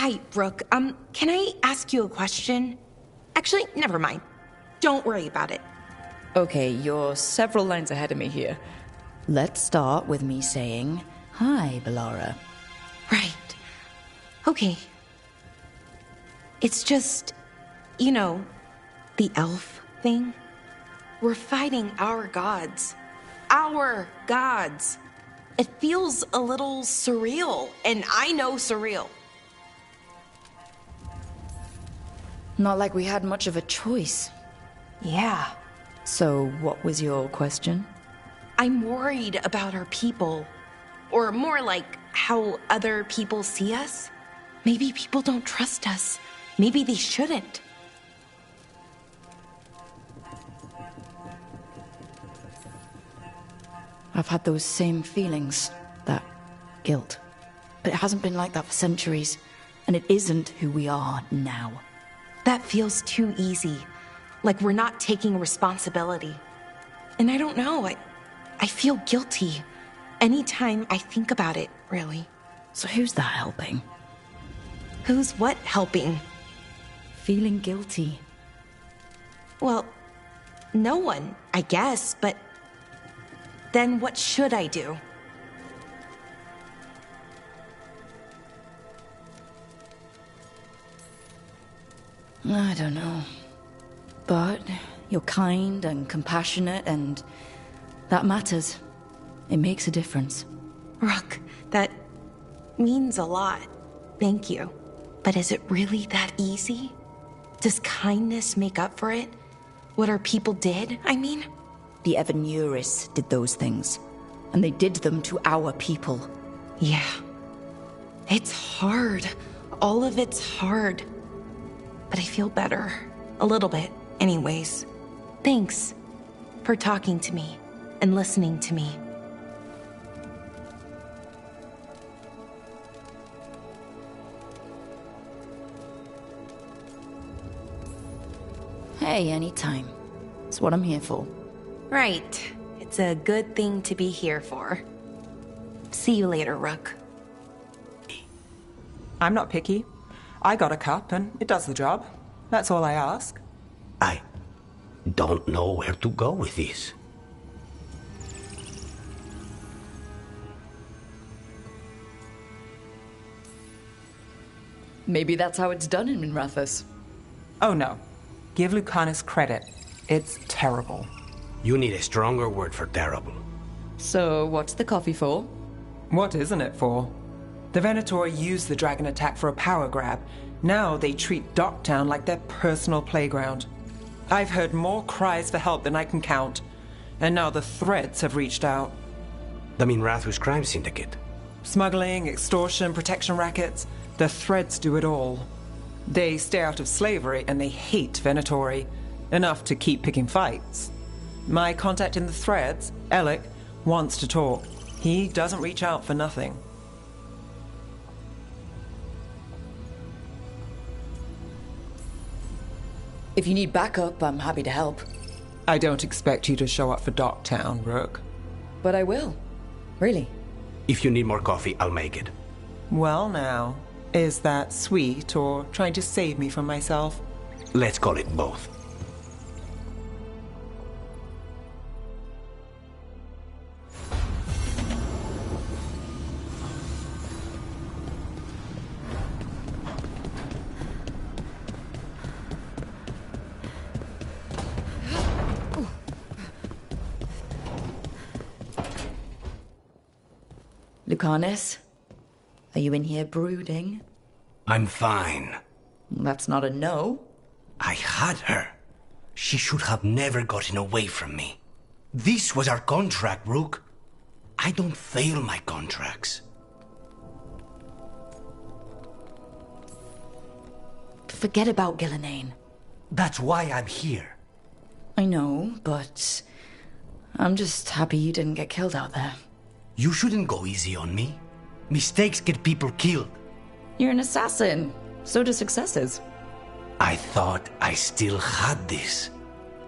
Hi, Brooke. Can I ask you a question? Actually, never mind. Don't worry about it. Okay, you're several lines ahead of me here. Let's start with me saying, hi, Bellara. Right. Okay. It's just, the elf thing. We're fighting our gods. Our gods. It feels a little surreal, and I know surreal. Not like we had much of a choice. Yeah. So, what was your question? I'm worried about our people. Or more like how other people see us. Maybe people don't trust us. Maybe they shouldn't. I've had those same feelings. That guilt. But it hasn't been like that for centuries. And it isn't who we are now. That feels too easy. Like we're not taking responsibility. And I don't know, I feel guilty. Anytime I think about it, really. So who's that helping? Who's what helping? Feeling guilty. Well, no one, I guess, but then what should I do? I don't know. But you're kind and compassionate, and that matters. It makes a difference. Rook, that means a lot. Thank you. But is it really that easy? Does kindness make up for it? What our people did, I mean? The Evanuris did those things, and they did them to our people. Yeah. It's hard. All of it's hard. But I feel better. A little bit, anyways. Thanks for talking to me and listening to me. Hey, anytime. It's what I'm here for. Right. It's a good thing to be here for. See you later, Rook. I'm not picky. I got a cup, and it does the job. That's all I ask. I don't know where to go with this. Maybe that's how it's done in Minrathous. Oh no. Give Lucanus credit. It's terrible. You need a stronger word for terrible. So, what's the coffee for? What isn't it for? The Venator used the dragon attack for a power grab. Now they treat Docktown like their personal playground. I've heard more cries for help than I can count. And now the Threads have reached out. The Minrathous crime syndicate. Smuggling, extortion, protection rackets. The Threads do it all. They stay out of slavery and they hate Venatori. Enough to keep picking fights. My contact in the Threads, Alec, wants to talk. He doesn't reach out for nothing. If you need backup, I'm happy to help. I don't expect you to show up for Docktown, Rook. But I will. Really. If you need more coffee, I'll make it. Well now, is that sweet or trying to save me from myself? Let's call it both. Lucanus, are you in here brooding? I'm fine. That's not a no. I had her. She should have never gotten away from me. This was our contract, Rook. I don't fail my contracts. Forget about Gillenane. That's why I'm here. I know, but I'm just happy you didn't get killed out there. You shouldn't go easy on me. Mistakes get people killed. You're an assassin. So do successes. I thought I still had this.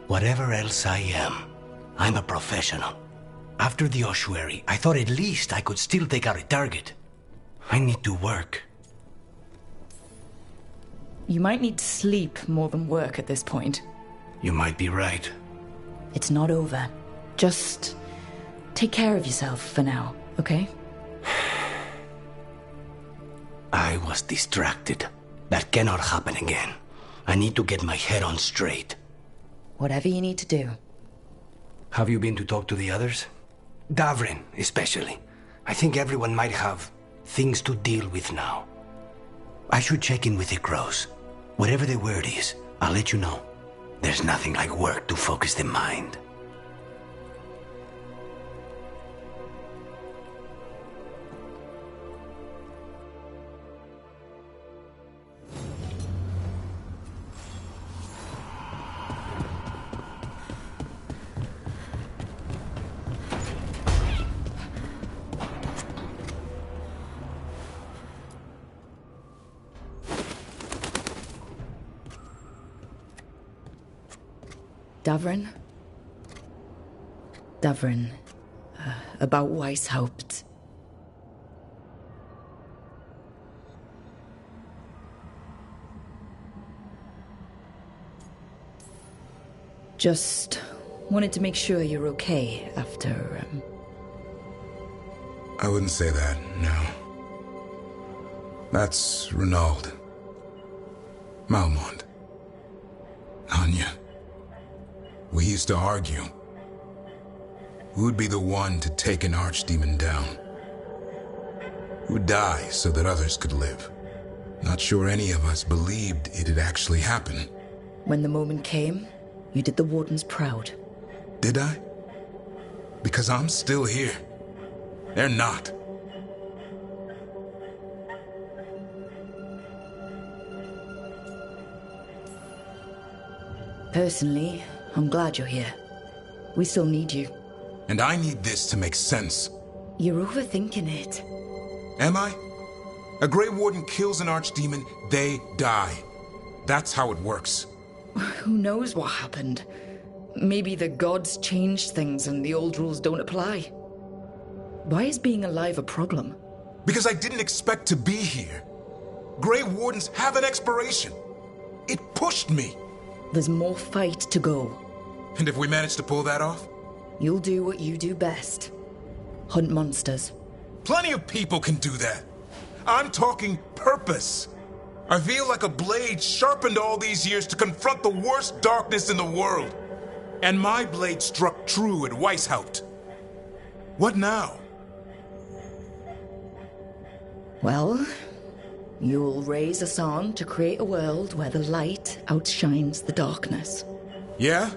Whatever else I am, I'm a professional. After the ossuary, I thought at least I could still take out a target. I need to work. You might need sleep more than work at this point. You might be right. It's not over. Just take care of yourself for now, okay? I was distracted. That cannot happen again. I need to get my head on straight. Whatever you need to do. Have you been to talk to the others? Davrin, especially. I think everyone might have things to deal with now. I should check in with the crows. Whatever the word is, I'll let you know. There's nothing like work to focus the mind. Davrin? Davrin. About Weishaupt. Just wanted to make sure you're okay after, I wouldn't say that, no. That's Renaud. Malmont. Anya. We used to argue. Who'd be the one to take an archdemon down? Who'd die so that others could live? Not sure any of us believed it'd actually happen. When the moment came, you did the Wardens proud. Did I? Because I'm still here. They're not. Personally, I'm glad you're here. We still need you. And I need this to make sense. You're overthinking it. Am I? A Grey Warden kills an archdemon, they die. That's how it works. Who knows what happened? Maybe the gods changed things and the old rules don't apply. Why is being alive a problem? Because I didn't expect to be here. Grey Wardens have an expiration. It pushed me. There's more fight to go. And if we manage to pull that off? You'll do what you do best. Hunt monsters. Plenty of people can do that. I'm talking purpose. I feel like a blade sharpened all these years to confront the worst darkness in the world. And my blade struck true at Weishaupt. What now? Well, you'll raise us on to create a world where the light outshines the darkness. Yeah?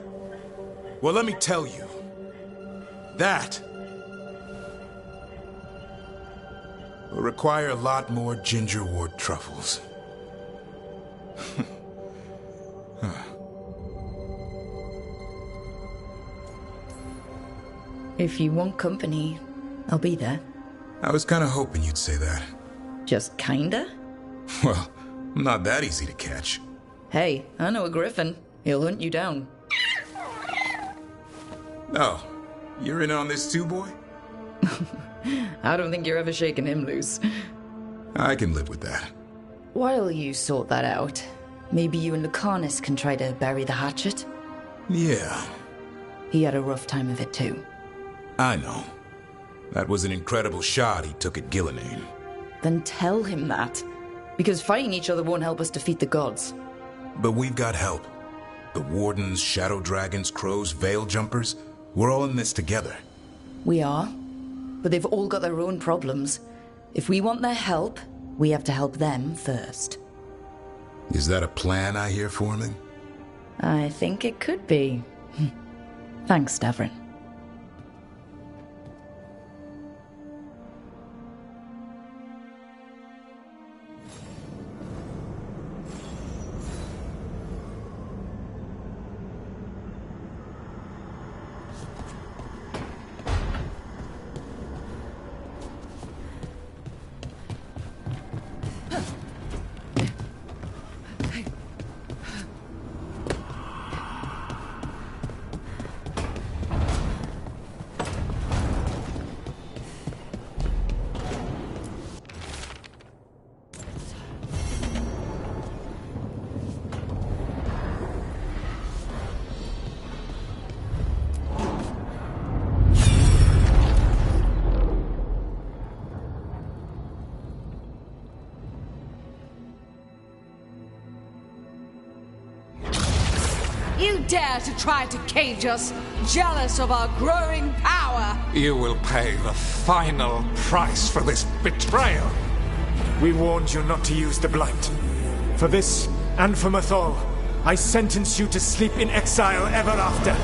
Well, let me tell you. That will require a lot more gingerwort truffles. If you want company, I'll be there. I was kind of hoping you'd say that. Just kinda? Well, I'm not that easy to catch. Hey, I know a griffin. He'll hunt you down. Oh, you're in on this too, boy? I don't think you're ever shaking him loose. I can live with that. While you sort that out, maybe you and Lucanus can try to bury the hatchet? Yeah, He had a rough time of it too. I know. That was an incredible shot he took at Gillenane. Then tell him that. Because fighting each other won't help us defeat the gods. But we've got help. The Wardens, Shadow Dragons, Crows, Veil Jumpers, we're all in this together. We are. But they've all got their own problems. If we want their help, we have to help them first. Is that a plan I hear forming? I think it could be. Thanks, Davrin. dare to try to cage us, jealous of our growing power? You will pay the final price for this betrayal. We warned you not to use the Blight. For this, and for Mathol, I sentence you to sleep in exile ever after.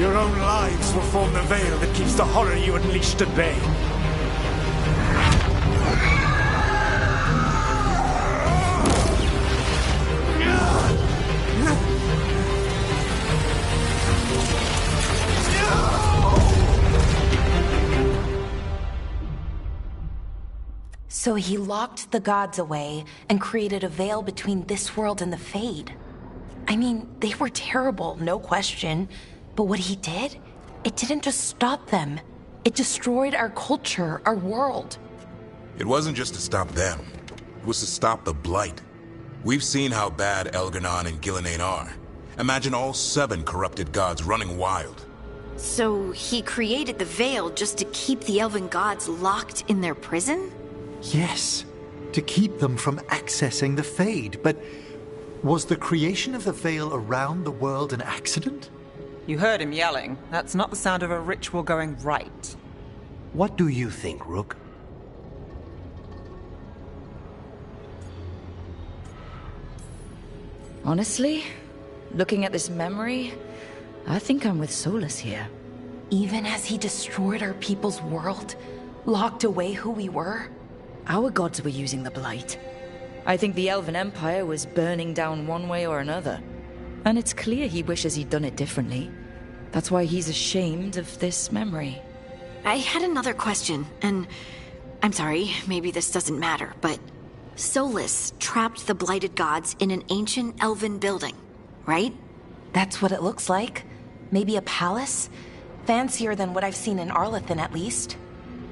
Your own lives will form the veil that keeps the horror you unleashed at bay. So he locked the gods away and created a veil between this world and the Fade. I mean, they were terrible, no question. But what he did, it didn't just stop them. It destroyed our culture, our world. It wasn't just to stop them. It was to stop the Blight. We've seen how bad Elganon and Gillenane are. Imagine all 7 corrupted gods running wild. So he created the veil just to keep the elven gods locked in their prison? Yes, to keep them from accessing the Fade. But was the creation of the veil around the world an accident? You heard him yelling. That's not the sound of a ritual going right. What do you think, Rook? Honestly, looking at this memory, I think I'm with Solas here. Even as he destroyed our people's world, locked away who we were. Our gods were using the Blight. I think the Elven Empire was burning down one way or another. And it's clear he wishes he'd done it differently. That's why he's ashamed of this memory. I had another question, and I'm sorry, maybe this doesn't matter, but Solas trapped the blighted gods in an ancient elven building, right? That's what it looks like. Maybe a palace? Fancier than what I've seen in Arlathan, at least.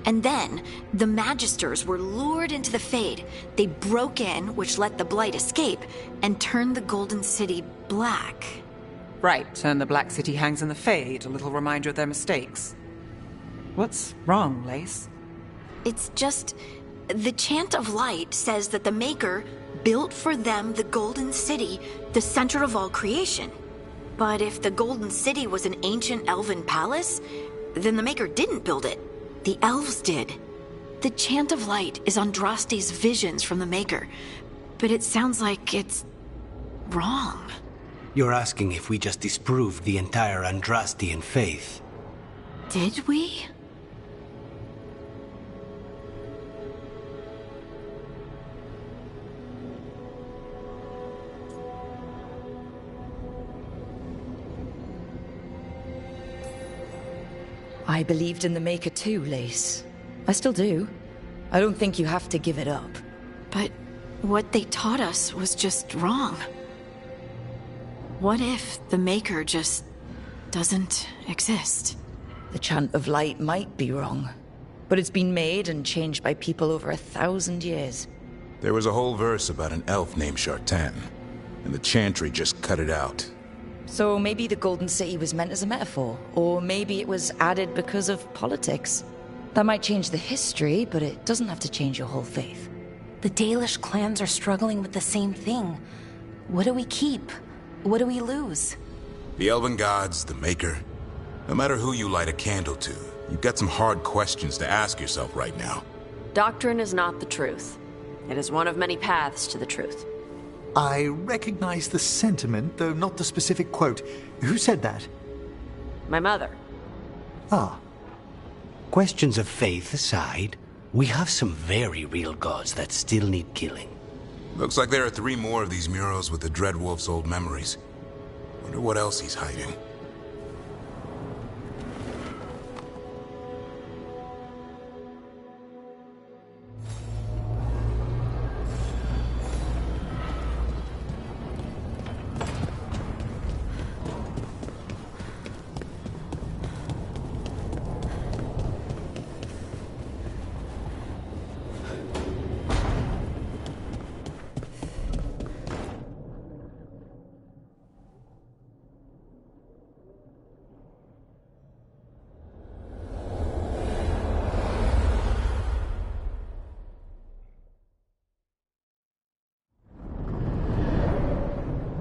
And then, the Magisters were lured into the Fade. They broke in, which let the Blight escape, and turned the Golden City black. Right, and the Black City hangs in the Fade, a little reminder of their mistakes. What's wrong, Lace? It's just... the Chant of Light says that the Maker built for them the Golden City, the center of all creation. But if the Golden City was an ancient elven palace, then the Maker didn't build it. The elves did. The Chant of Light is Andraste's visions from the Maker, but it sounds like it's wrong. You're asking if we just disproved the entire Andrastian faith. Did we? I believed in the Maker too, Lace. I still do. I don't think you have to give it up. But what they taught us was just wrong. What if the Maker just doesn't exist? The Chant of Light might be wrong, but it's been made and changed by people over 1,000 years. There was a whole verse about an elf named Shartan, and the Chantry just cut it out. So maybe the Golden City was meant as a metaphor, or maybe it was added because of politics. That might change the history, but it doesn't have to change your whole faith. The Dalish clans are struggling with the same thing. What do we keep? What do we lose? The elven gods, the Maker. No matter who you light a candle to, you've got some hard questions to ask yourself right now. Doctrine is not the truth. It is one of many paths to the truth. I recognize the sentiment, though not the specific quote. Who said that? My mother. Ah. Questions of faith aside, we have some very real gods that still need killing. Looks like there are 3 more of these murals with the Dreadwolf's old memories. Wonder what else he's hiding.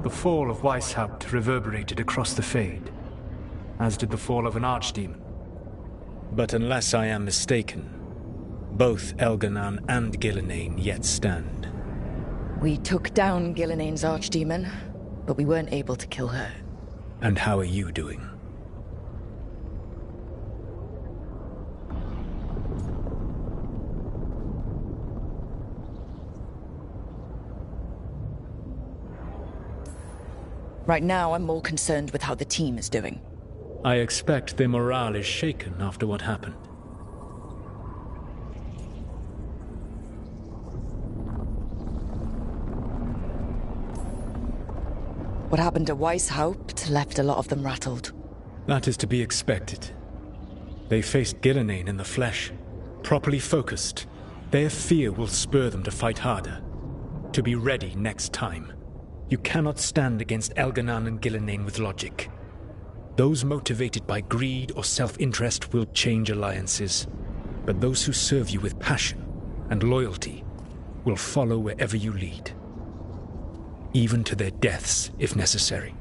the fall of Weishaupt reverberated across the Fade, as did the fall of an archdemon. But unless I am mistaken, both Elganan and Gillenane yet stand. We took down Gillenane's archdemon, but we weren't able to kill her. And how are you doing? Right now, I'm more concerned with how the team is doing. I expect their morale is shaken after what happened. What happened at Weishaupt left a lot of them rattled. That is to be expected. They faced Gillenane in the flesh. Properly focused, their fear will spur them to fight harder. To be ready next time. You cannot stand against Elganan and Gillenane with logic. Those motivated by greed or self-interest will change alliances. But those who serve you with passion and loyalty will follow wherever you lead. Even to their deaths, if necessary.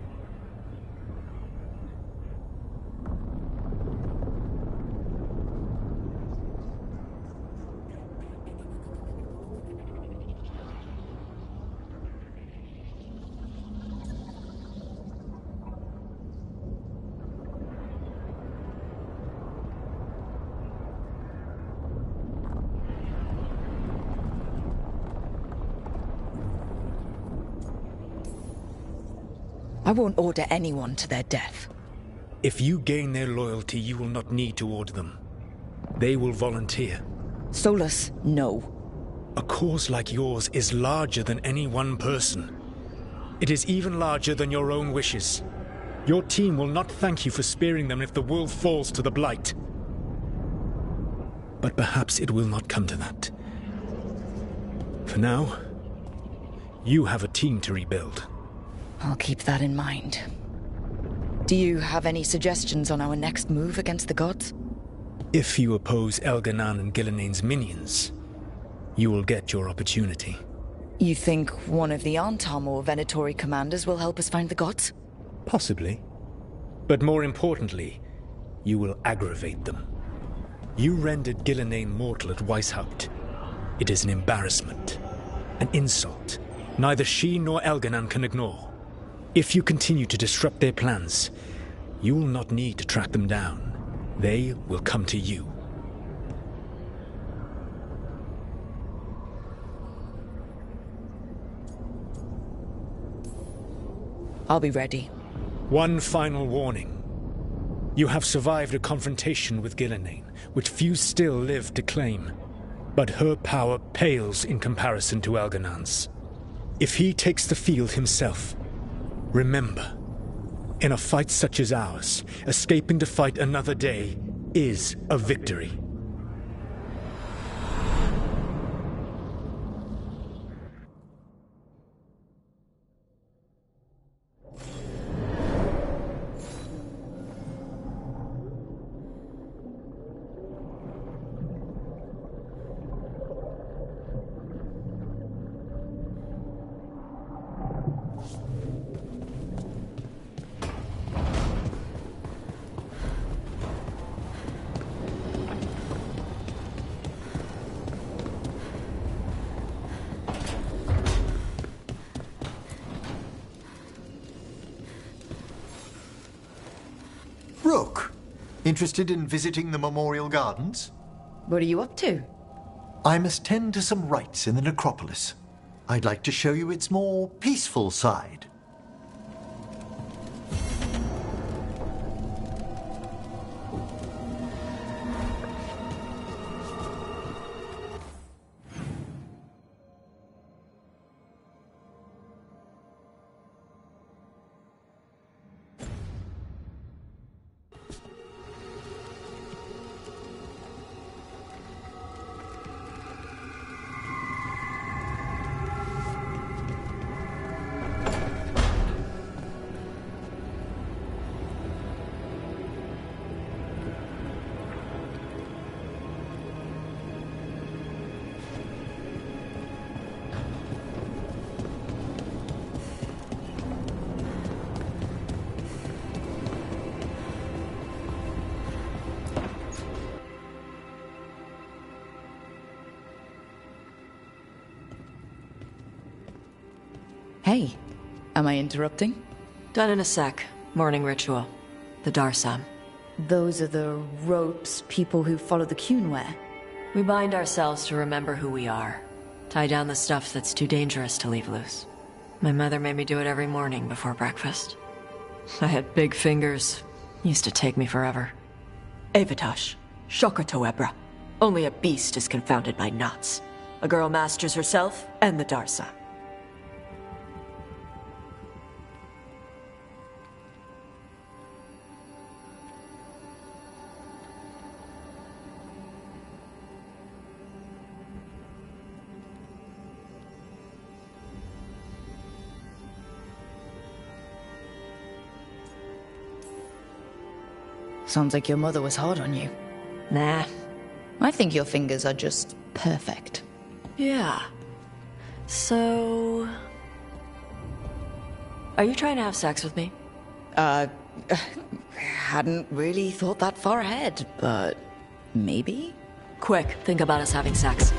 I won't order anyone to their death. If you gain their loyalty, you will not need to order them. They will volunteer. Solas, no. A cause like yours is larger than any one person. It is even larger than your own wishes. Your team will not thank you for sparing them if the world falls to the Blight. But perhaps it will not come to that. For now, you have a team to rebuild. I'll keep that in mind. Do you have any suggestions on our next move against the gods? If you oppose Elganan and Gillenane's minions, you will get your opportunity. You think one of the Antam or Venatori commanders will help us find the gods? Possibly. But more importantly, you will aggravate them. You rendered Gillenane mortal at Weishaupt. It is an embarrassment, an insult, neither she nor Elganan can ignore. If you continue to disrupt their plans, you will not need to track them down. They will come to you. I'll be ready. One final warning. You have survived a confrontation with Gillenane, which few still live to claim. But her power pales in comparison to Elganan's. If he takes the field himself, remember, in a fight such as ours, escaping to fight another day is a victory. Rook, interested in visiting the Memorial Gardens? What are you up to? I must tend to some rites in the necropolis. I'd like to show you its more peaceful side. Hey, am I interrupting? Done in a sec. Morning ritual. The Darsam. Those are the ropes people who follow the Qun wear. We bind ourselves to remember who we are. Tie down the stuff that's too dangerous to leave loose. My mother made me do it every morning before breakfast. I had big fingers. Used to take me forever. Avatash. Shokratoebra. Only a beast is confounded by knots. A girl masters herself and the Darsam. Sounds like your mother was hard on you. Nah. I think your fingers are just perfect. Yeah. So... Are you trying to have sex with me? Hadn't really thought that far ahead, but maybe? Quick, think about us having sex.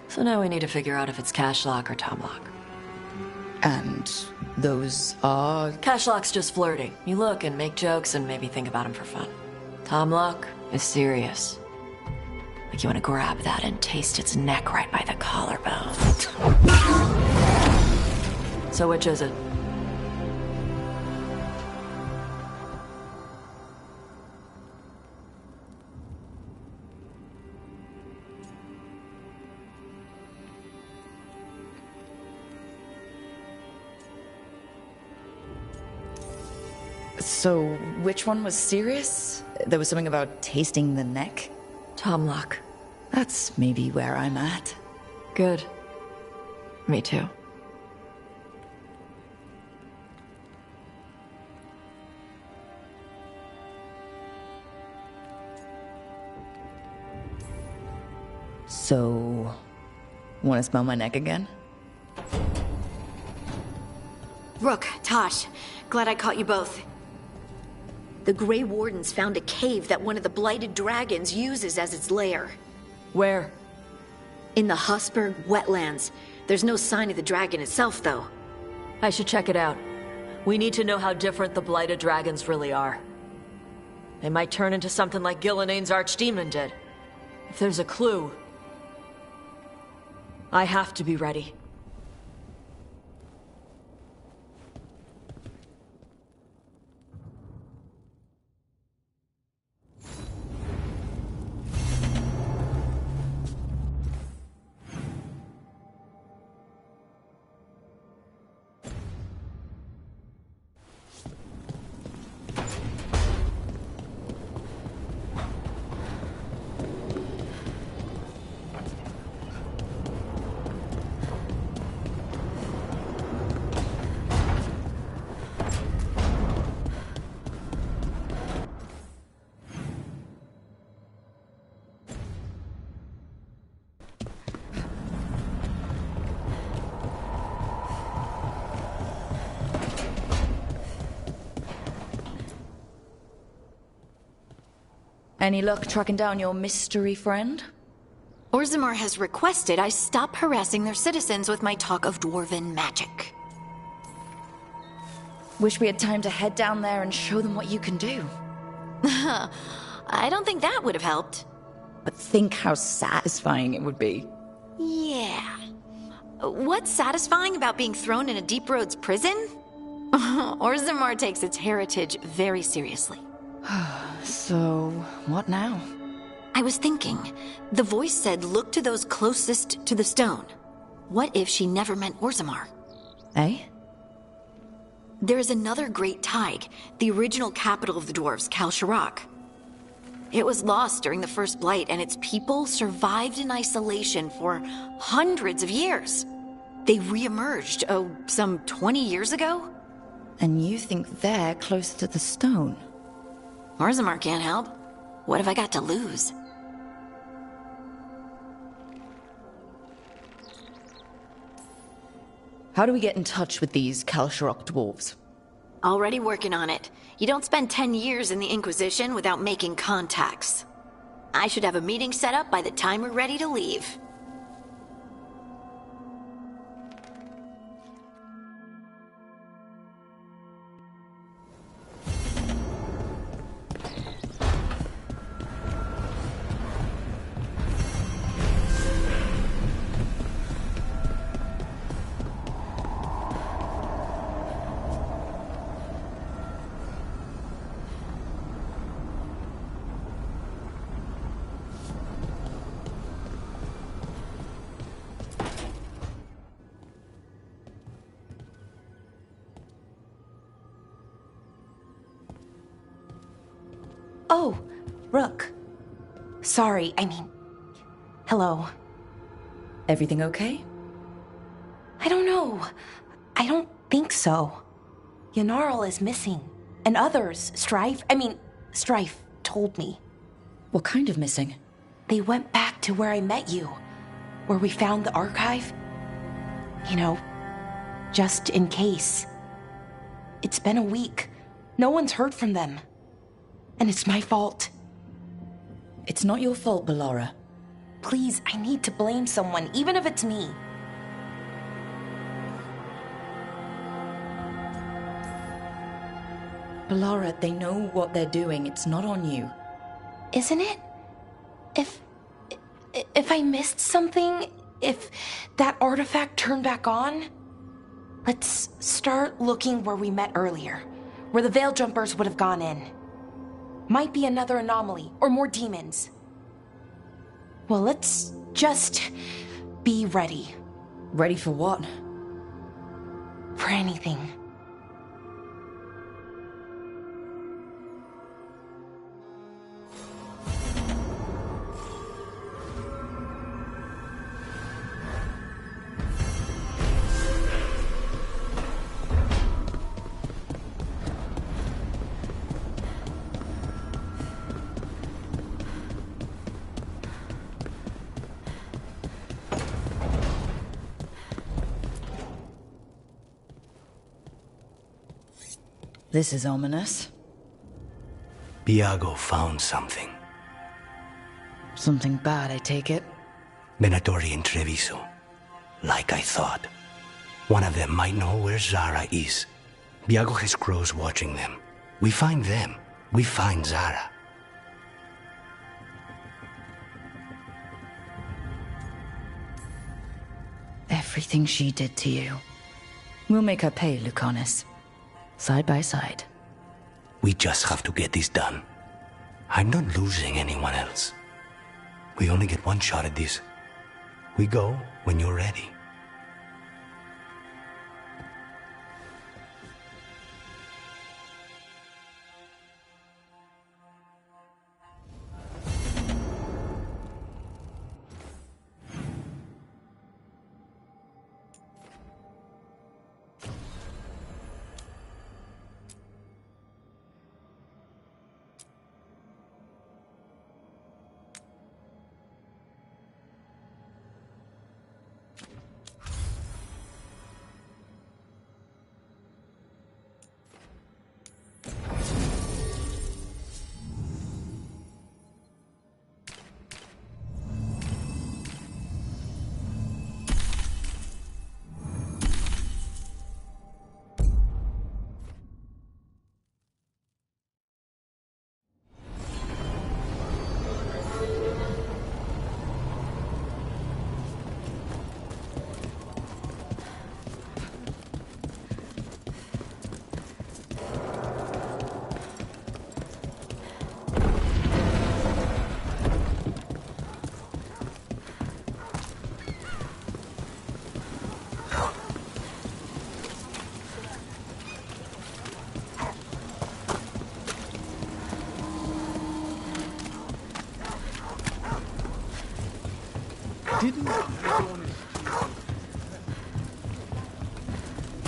So now we need to figure out if it's Cashlock or Tomlock. And those are... Cashlock's just flirting. You look and make jokes and maybe think about him for fun. Tomlock is serious. Like you want to grab that and taste its neck right by the collarbone. So which is it? So, which one was serious? There was something about tasting the neck? Tomlock. That's maybe where I'm at. Good. Me too. So, want to smell my neck again? Rook, Tosh, glad I caught you both. The Grey Wardens found a cave that one of the Blighted Dragons uses as its lair. Where? In the Husberg wetlands. There's no sign of the dragon itself, though. I should check it out. We need to know how different the Blighted Dragons really are. They might turn into something like Gillenane's archdemon did. If there's a clue, I have to be ready. Any luck tracking down your mystery friend? Orzammar has requested I stop harassing their citizens with my talk of dwarven magic. Wish we had time to head down there and show them what you can do. I don't think that would have helped. But think how satisfying it would be. Yeah. What's satisfying about being thrown in a Deep Roads prison? Orzammar takes its heritage very seriously. So, what now? I was thinking, the voice said look to those closest to the stone. What if she never meant Orzammar? Eh? There is another great Tig, the original capital of the dwarves, Kal Sharok. It was lost during the First Blight, and its people survived in isolation for hundreds of years. They re-emerged, some 20 years ago? And you think they're close to the stone? Orzammar can't help. What have I got to lose? How do we get in touch with these Kal Sharok dwarves? Already working on it. You don't spend 10 years in the Inquisition without making contacts. I should have a meeting set up by the time we're ready to leave. Oh, Rook. Sorry, I mean... Hello. Everything okay? I don't know. I don't think so. Yanarl is missing. And others, Strife told me. What kind of missing? They went back to where I met you. Where we found the archive. You know, just in case. It's been a week. No one's heard from them. And it's my fault. It's not your fault, Bellara. Please, I need to blame someone, even if it's me. Bellara, they know what they're doing. It's not on you. Isn't it? If I missed something, if that artifact turned back on, let's start looking where we met earlier, where the Veil Jumpers would have gone in. Might be another anomaly, or more demons. Well, let's just be ready. Ready for what? For anything. This is ominous. Biago found something. Something bad, I take it. Venatori and Treviso. Like I thought. One of them might know where Zara is. Biago has crows watching them. We find them. We find Zara. Everything she did to you. We'll make her pay, Lucanus. Side by side. We just have to get this done. I'm not losing anyone else. We only get one shot at this. We go when you're ready.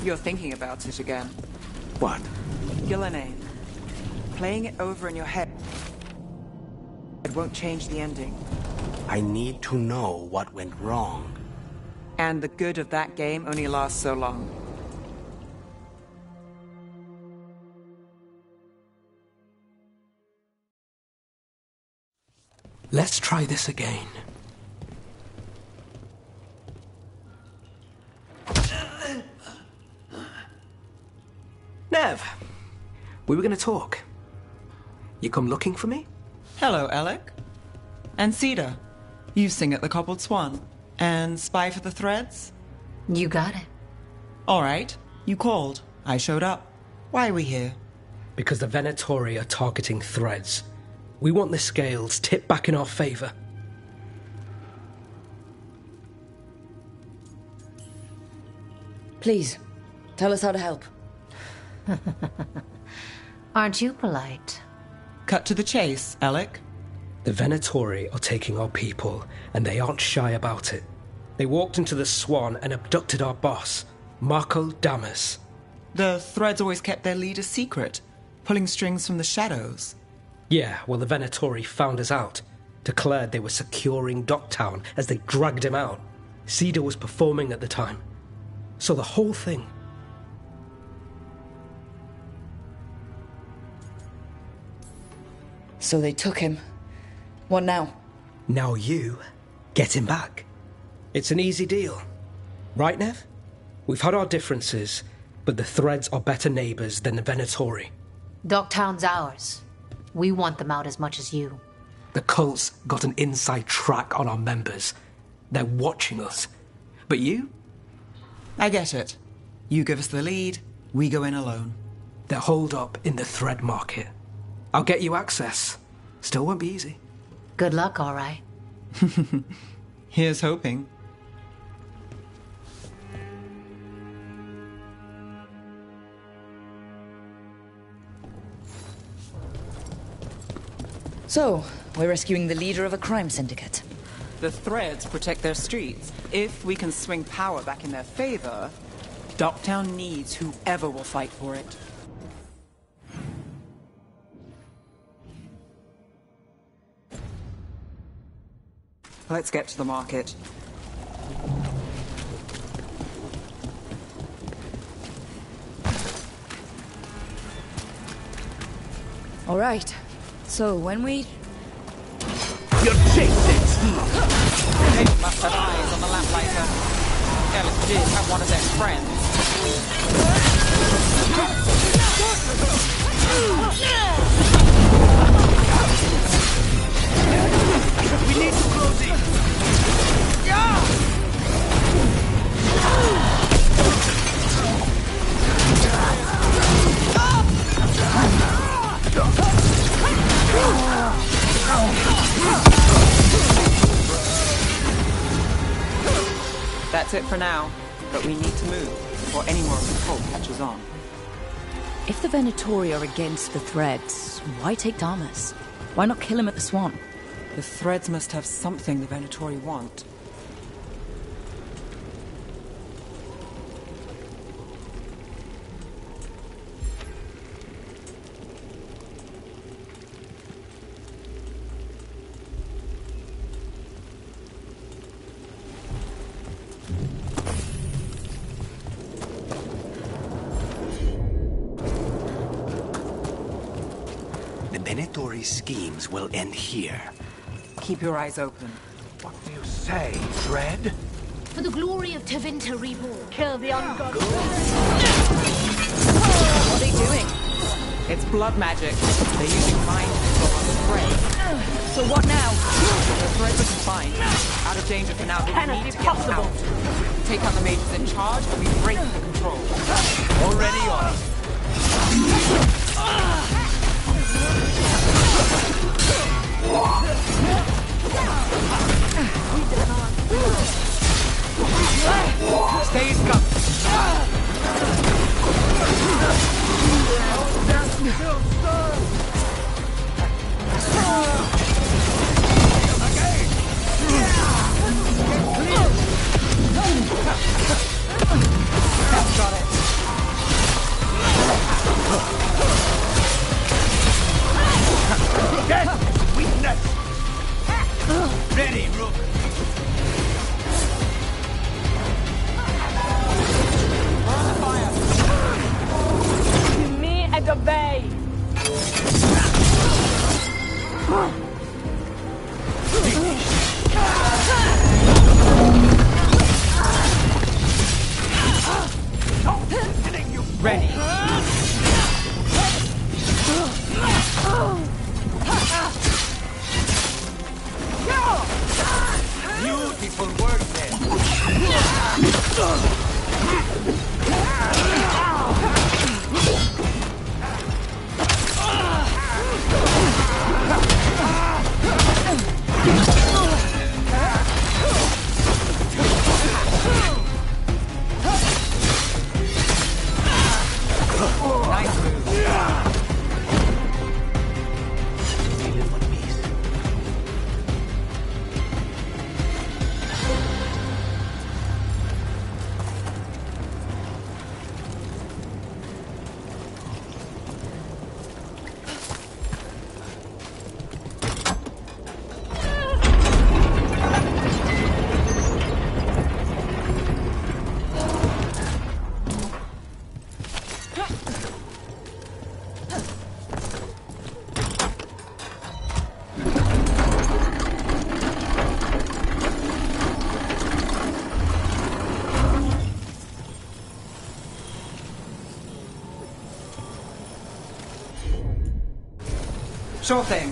You're thinking about it again. What? Gillenane. Playing it over in your head. It won't change the ending. I need to know what went wrong. And the good of that game only lasts so long. Let's try this again. Nev, we were going to talk. You come looking for me? Hello, Alec. And Cedar. You sing at the Cobbled Swan. And spy for the threads? You got it. All right. You called. I showed up. Why are we here? Because the Venatori are targeting threads. We want the scales tipped back in our favor. Please, tell us how to help. Aren't you polite? Cut to the chase, Alec. The Venatori are taking our people, and they aren't shy about it. They walked into the Swan and abducted our boss, Marco Damas. The Threads always kept their leader secret, pulling strings from the shadows. Yeah, well, the Venatori found us out, declared they were securing Docktown as they dragged him out. Cedar was performing at the time. So the whole thing... So they took him. What now? Now you get him back. It's an easy deal. Right, Nev? We've had our differences, but the Threads are better neighbors than the Venatori. Docktown's ours. We want them out as much as you. The cult's got an inside track on our members. They're watching us. But you? I get it. You give us the lead, we go in alone. They're holed up in the Thread market. I'll get you access. Still won't be easy. Good luck, all right. Here's hoping. So, we're rescuing the leader of a crime syndicate. The Threads protect their streets. If we can swing power back in their favor, Docktown needs whoever will fight for it. Let's get to the market. All right. So, when we... You're chasing! They must have eyes on the lamplighter. Ellis did have one of their friends. We need to close it! That's it for now, but we need to move before any more of the cult catches on. If the Venatori are against the Threads, why take Damas? Why not kill him at the Swan? The Threads must have something the Venatori want. Venatori schemes will end here. Keep your eyes open. What do you say, Dread? For the glory of Tevinter Reborn. Kill the ungodly. What are they doing? It's blood magic. They're using mind control on the Threads. So what now? The Threads are confined. Out of danger for now, but we need to get them out. Take out the mages in charge, and we break the control. Already on it. Stay scum. Got it. Dead! Weakness! Ready, Rook! To me and obey! Sure thing.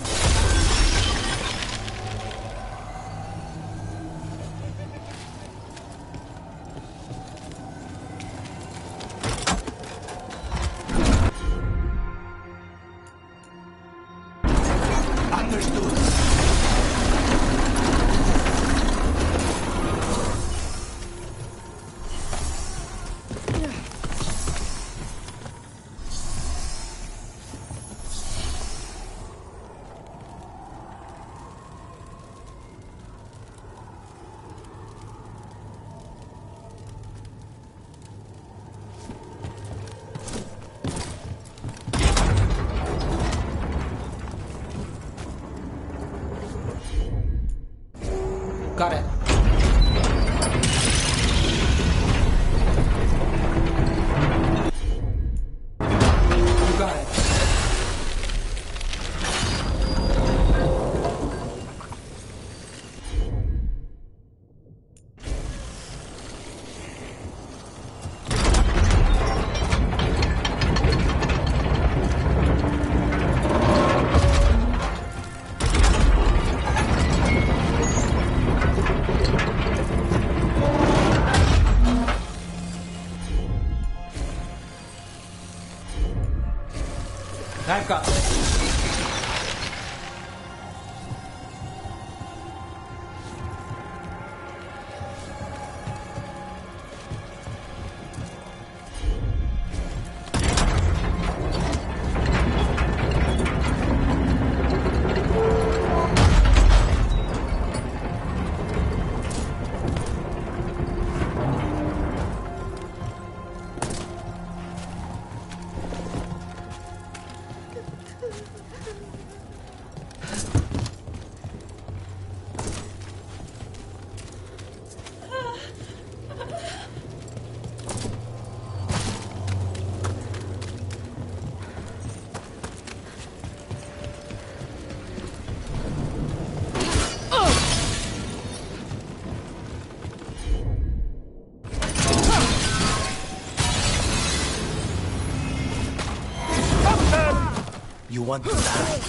Got it. You got it. I've got this. You want to die?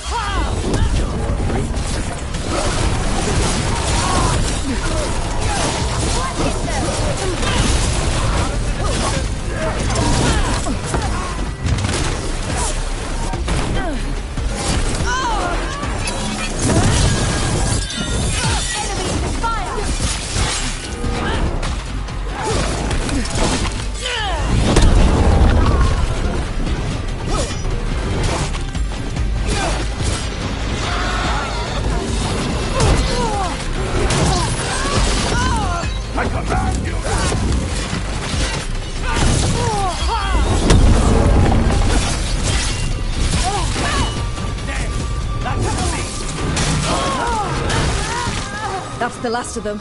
That's the last of them.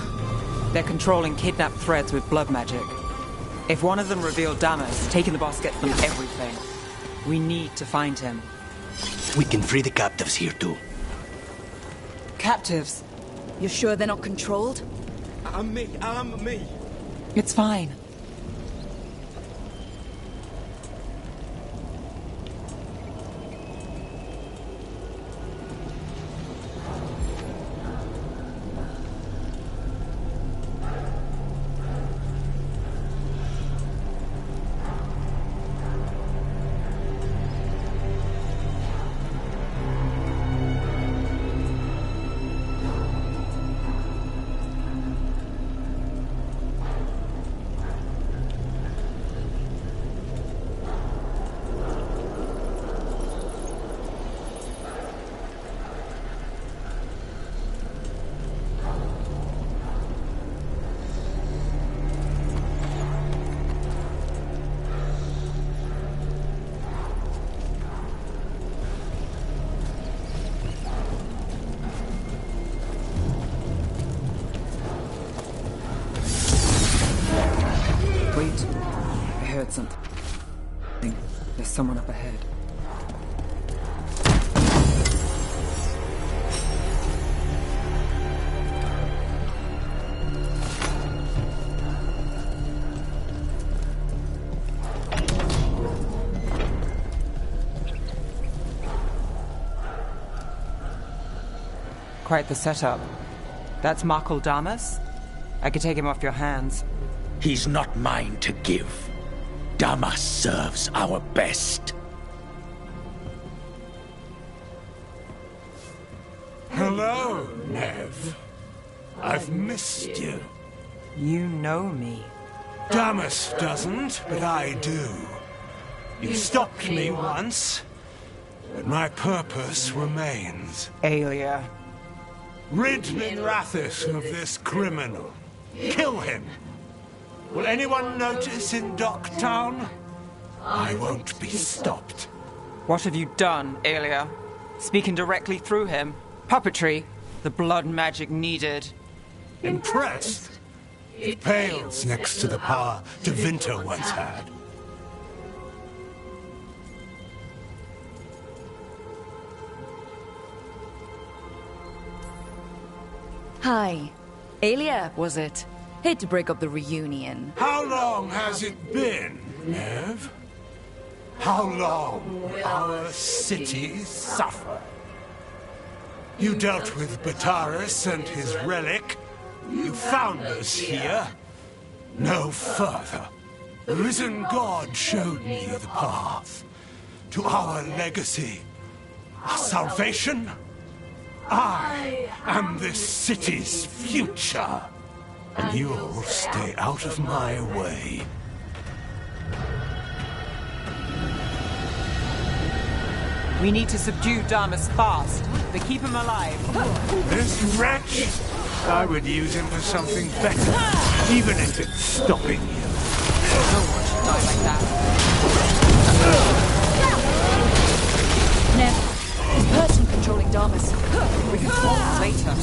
They're controlling kidnapped threads with blood magic. If one of them revealed Damas, taking the boss gets them everything. We need to find him. We can free the captives here too. Captives? You're sure they're not controlled? I'm me. It's fine. Quite the setup. That's Markle Damas? I could take him off your hands. He's not mine to give. Damas serves our best. Hello, Nev. I've missed you. You know me. Damas doesn't, but I do. You stopped me once, but my purpose remains. Alia. Rid Minrathous of this criminal. Kill him. Will anyone notice in Docktown? I won't be stopped. What have you done, Alia? Speaking directly through him? Puppetry? The blood magic needed. Impressed? It pales next to the power Devinter once had. Hi. Alia, was it? Hate to break up the reunion. How long has it been, Nev? How long will our city suffer? You dealt with Bataris and his relic. You found us here. No further. The risen god showed me the path to our legacy, our salvation. I am this city's future, and you'll stay out of my way. We need to subdue Damas fast, but keep him alive. This wretch? I would use him for something better, even if it's stopping you. No one should die like that. Nev, person controlling Damas. We can solve him later.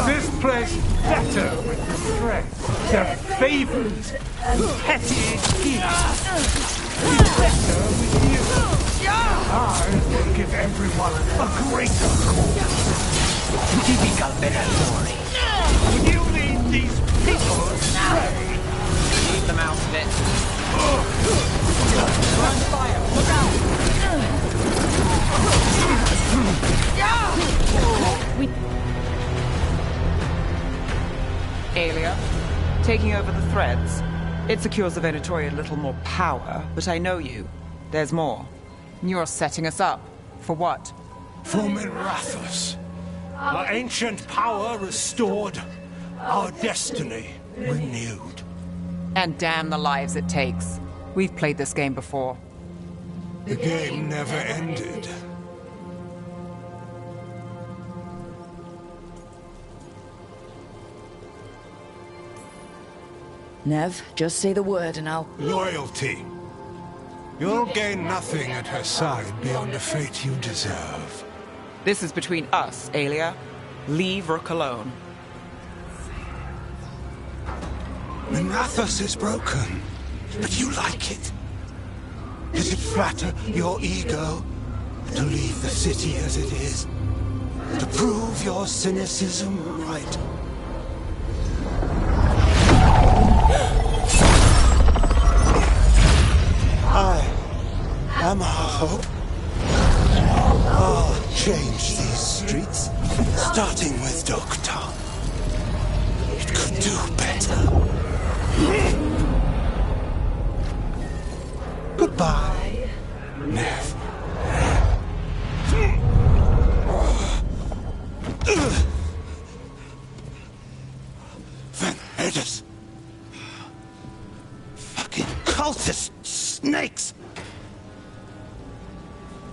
This place better with the strength, the favors, and petty gifts. It's better with you. I will give everyone a greater cause. Typical betrayal. Would you lead these people astray? Leave them out of it. Run fire! Look out! Alia, taking over the threads. It secures the Venatori a little more power, but I know you. There's more. You're setting us up. For what? For Minrathous. Our ancient power restored. Our destiny renewed. And damn the lives it takes. We've played this game before. The game never ended. Nev, just say the word and I'll... Loyalty. You'll gain nothing at her side beyond the fate you deserve. This is between us, Alia. Leave Rook alone. Minrathous is broken, but you like it. Does it flatter your ego to leave the city as it is? To prove your cynicism right? I am our hope. I'll change these streets, starting with Docktown. It could do better. Goodbye, Nev. Fen'Harel. Fucking cultist snakes!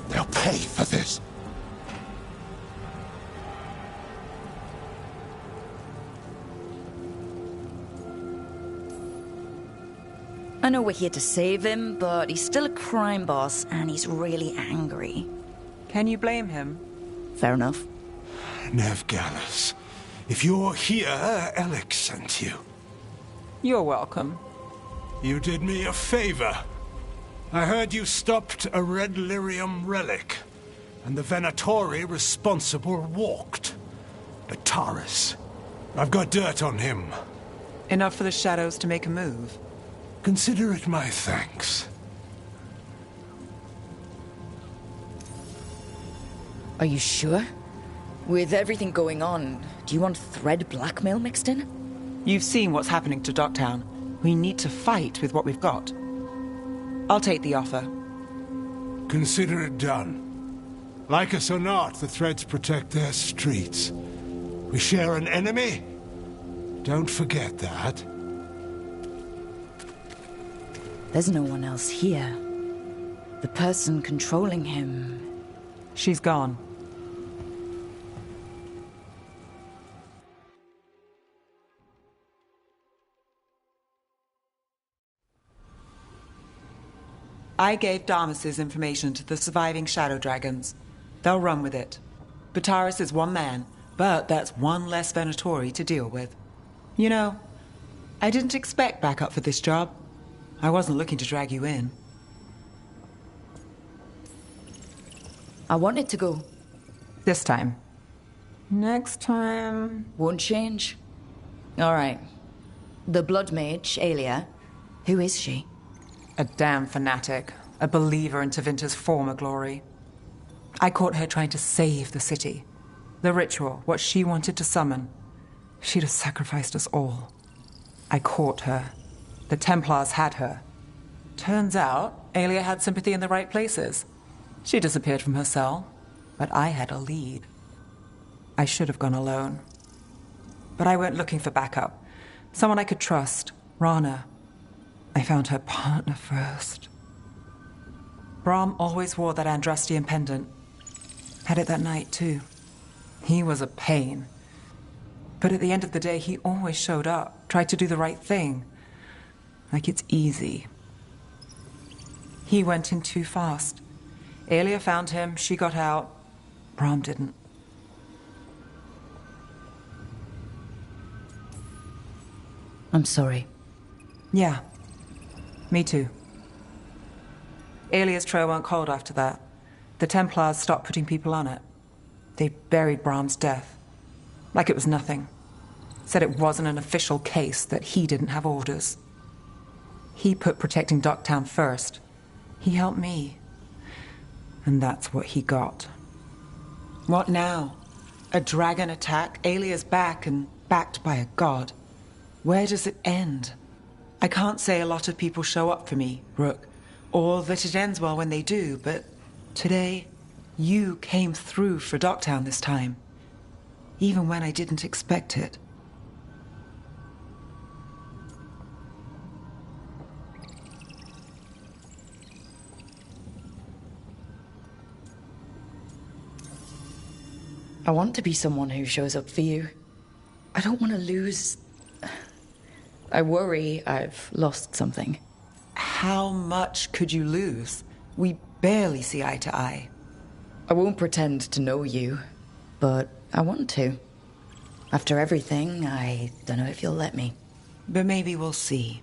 They'll pay for this. I know we're here to save him, but he's still a crime boss, and he's really angry. Can you blame him? Fair enough. Nev Gallus, if you're here, Alec sent you. You're welcome. You did me a favor. I heard you stopped a red lyrium relic. and the Venatori responsible walked. Betrayal. I've got dirt on him. Enough for the shadows to make a move. Consider it my thanks. Are you sure? With everything going on, do you want thread blackmail mixed in? You've seen what's happening to Docktown. We need to fight with what we've got. I'll take the offer. Consider it done. Like us or not, the Threads protect their streets. We share an enemy? Don't forget that. There's no one else here. The person controlling him... She's gone. I gave Damas's information to the surviving Shadow Dragons. They'll run with it. Bataris is one man, but that's one less Venatori to deal with. You know, I didn't expect backup for this job. I wasn't looking to drag you in. I wanted to go. This time. Next time... Won't change. All right. The Blood Mage, Alia. Who is she? A damn fanatic. A believer in Tevinter's former glory. I caught her trying to save the city. The ritual, what she wanted to summon. She'd have sacrificed us all. I caught her. The Templars had her. Turns out, Alia had sympathy in the right places. She disappeared from her cell, but I had a lead. I should have gone alone. But I went looking for backup. Someone I could trust. Rana. I found her partner first. Brahm always wore that Andrastian pendant. Had it that night, too. He was a pain. But at the end of the day, he always showed up, tried to do the right thing. Like it's easy. He went in too fast. Alia found him, she got out. Brahm didn't. I'm sorry. Yeah. Me too. Alia's trail went cold after that. The Templars stopped putting people on it. They buried Brahm's death. Like it was nothing. Said it wasn't an official case, that he didn't have orders. He put protecting Docktown first. He helped me. And that's what he got. What now? A dragon attack, Alia's back, and backed by a god. Where does it end? I can't say a lot of people show up for me, Rook, or that it ends well when they do, but today, you came through for Docktown this time. Even when I didn't expect it. I want to be someone who shows up for you. I don't want to lose... I worry I've lost something. How much could you lose? We barely see eye to eye. I won't pretend to know you, but I want to. After everything, I don't know if you'll let me. But maybe we'll see.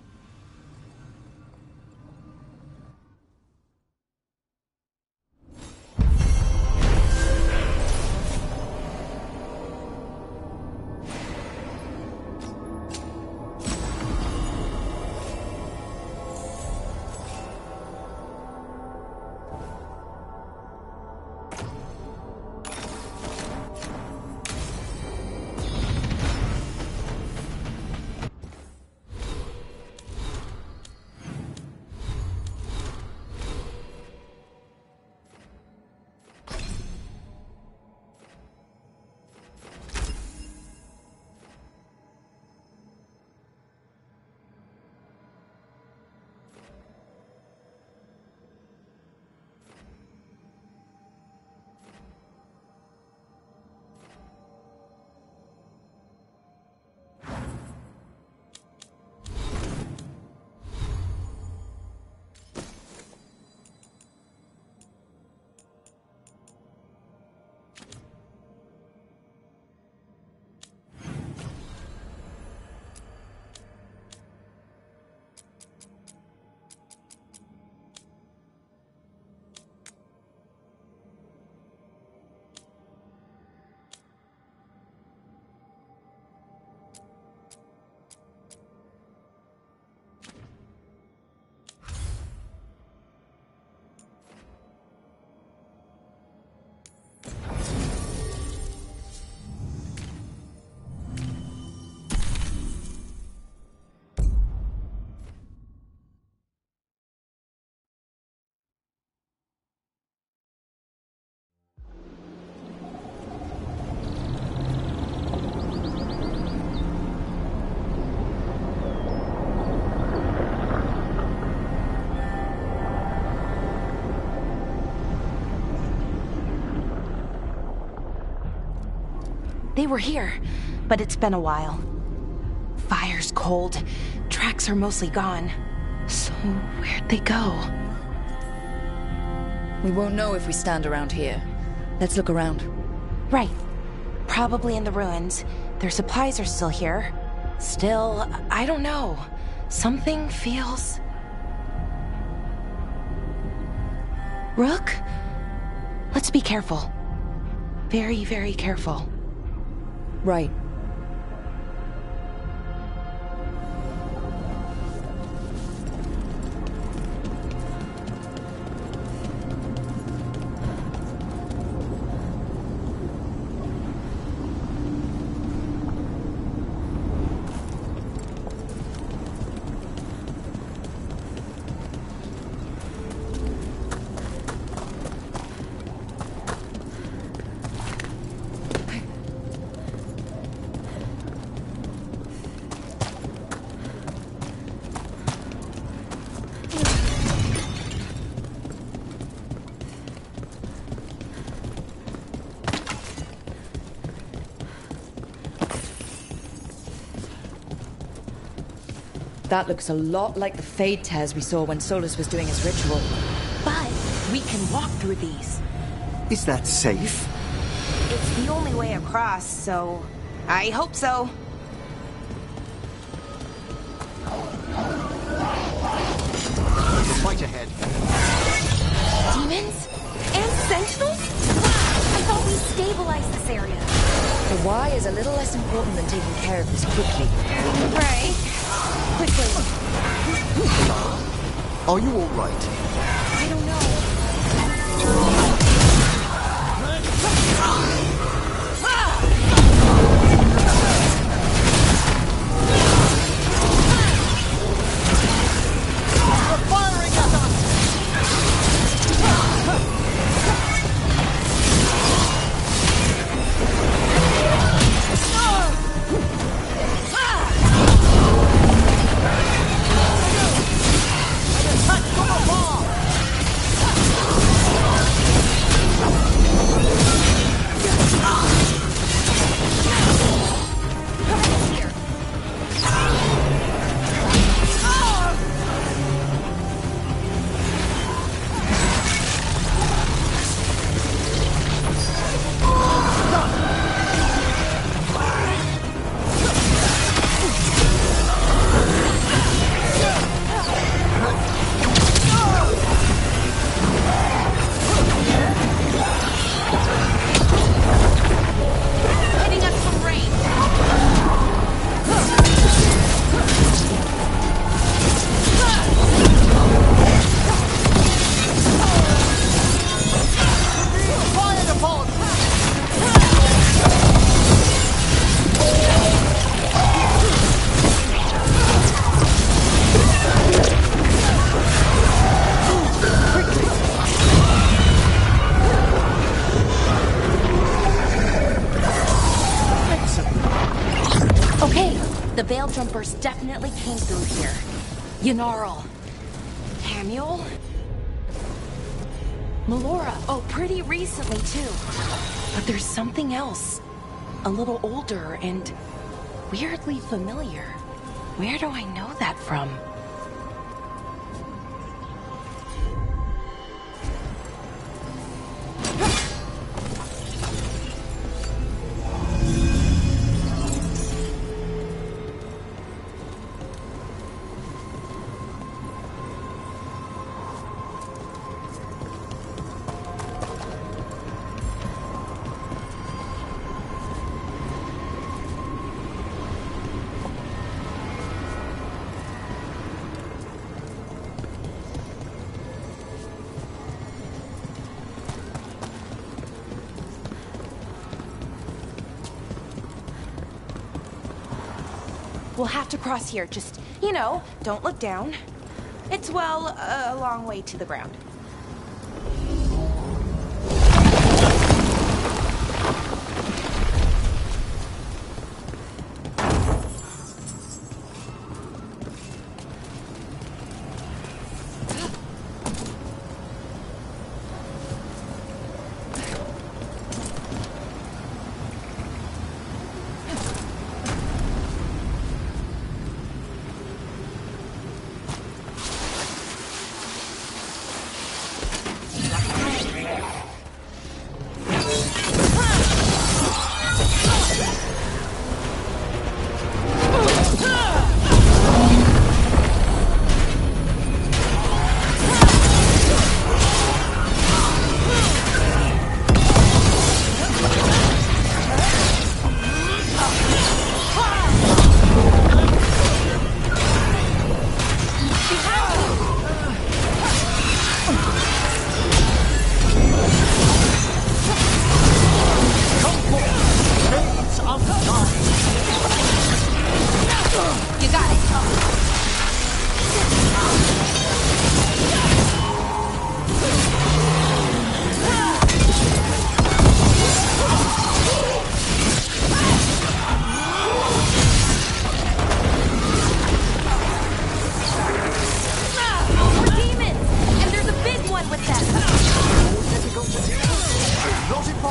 They were here, but it's been a while. Fire's cold. Tracks are mostly gone. So where'd they go? We won't know if we stand around here. Let's look around. Right. Probably in the ruins. Their supplies are still here. Still, I don't know. Something feels... Rook? Let's be careful. Very, very careful. Right. That looks a lot like the Fade tears we saw when Solas was doing his ritual. But we can walk through these. Is that safe? It's the only way across, so... I hope so. There's a fight ahead. Demons? And sentinels? I thought we stabilized this area. The why is a little less important than taking care of this quickly. Right. Quickly. Are you all right? I don't know. They're firing at us! The Veil Jumpers definitely came through here. Yanarl. Hamuel? Melora. Oh, pretty recently, too. But there's something else. A little older and weirdly familiar. Where do I know that from? We'll have to cross here. Just, you know, don't look down. It's, well, a long way to the ground.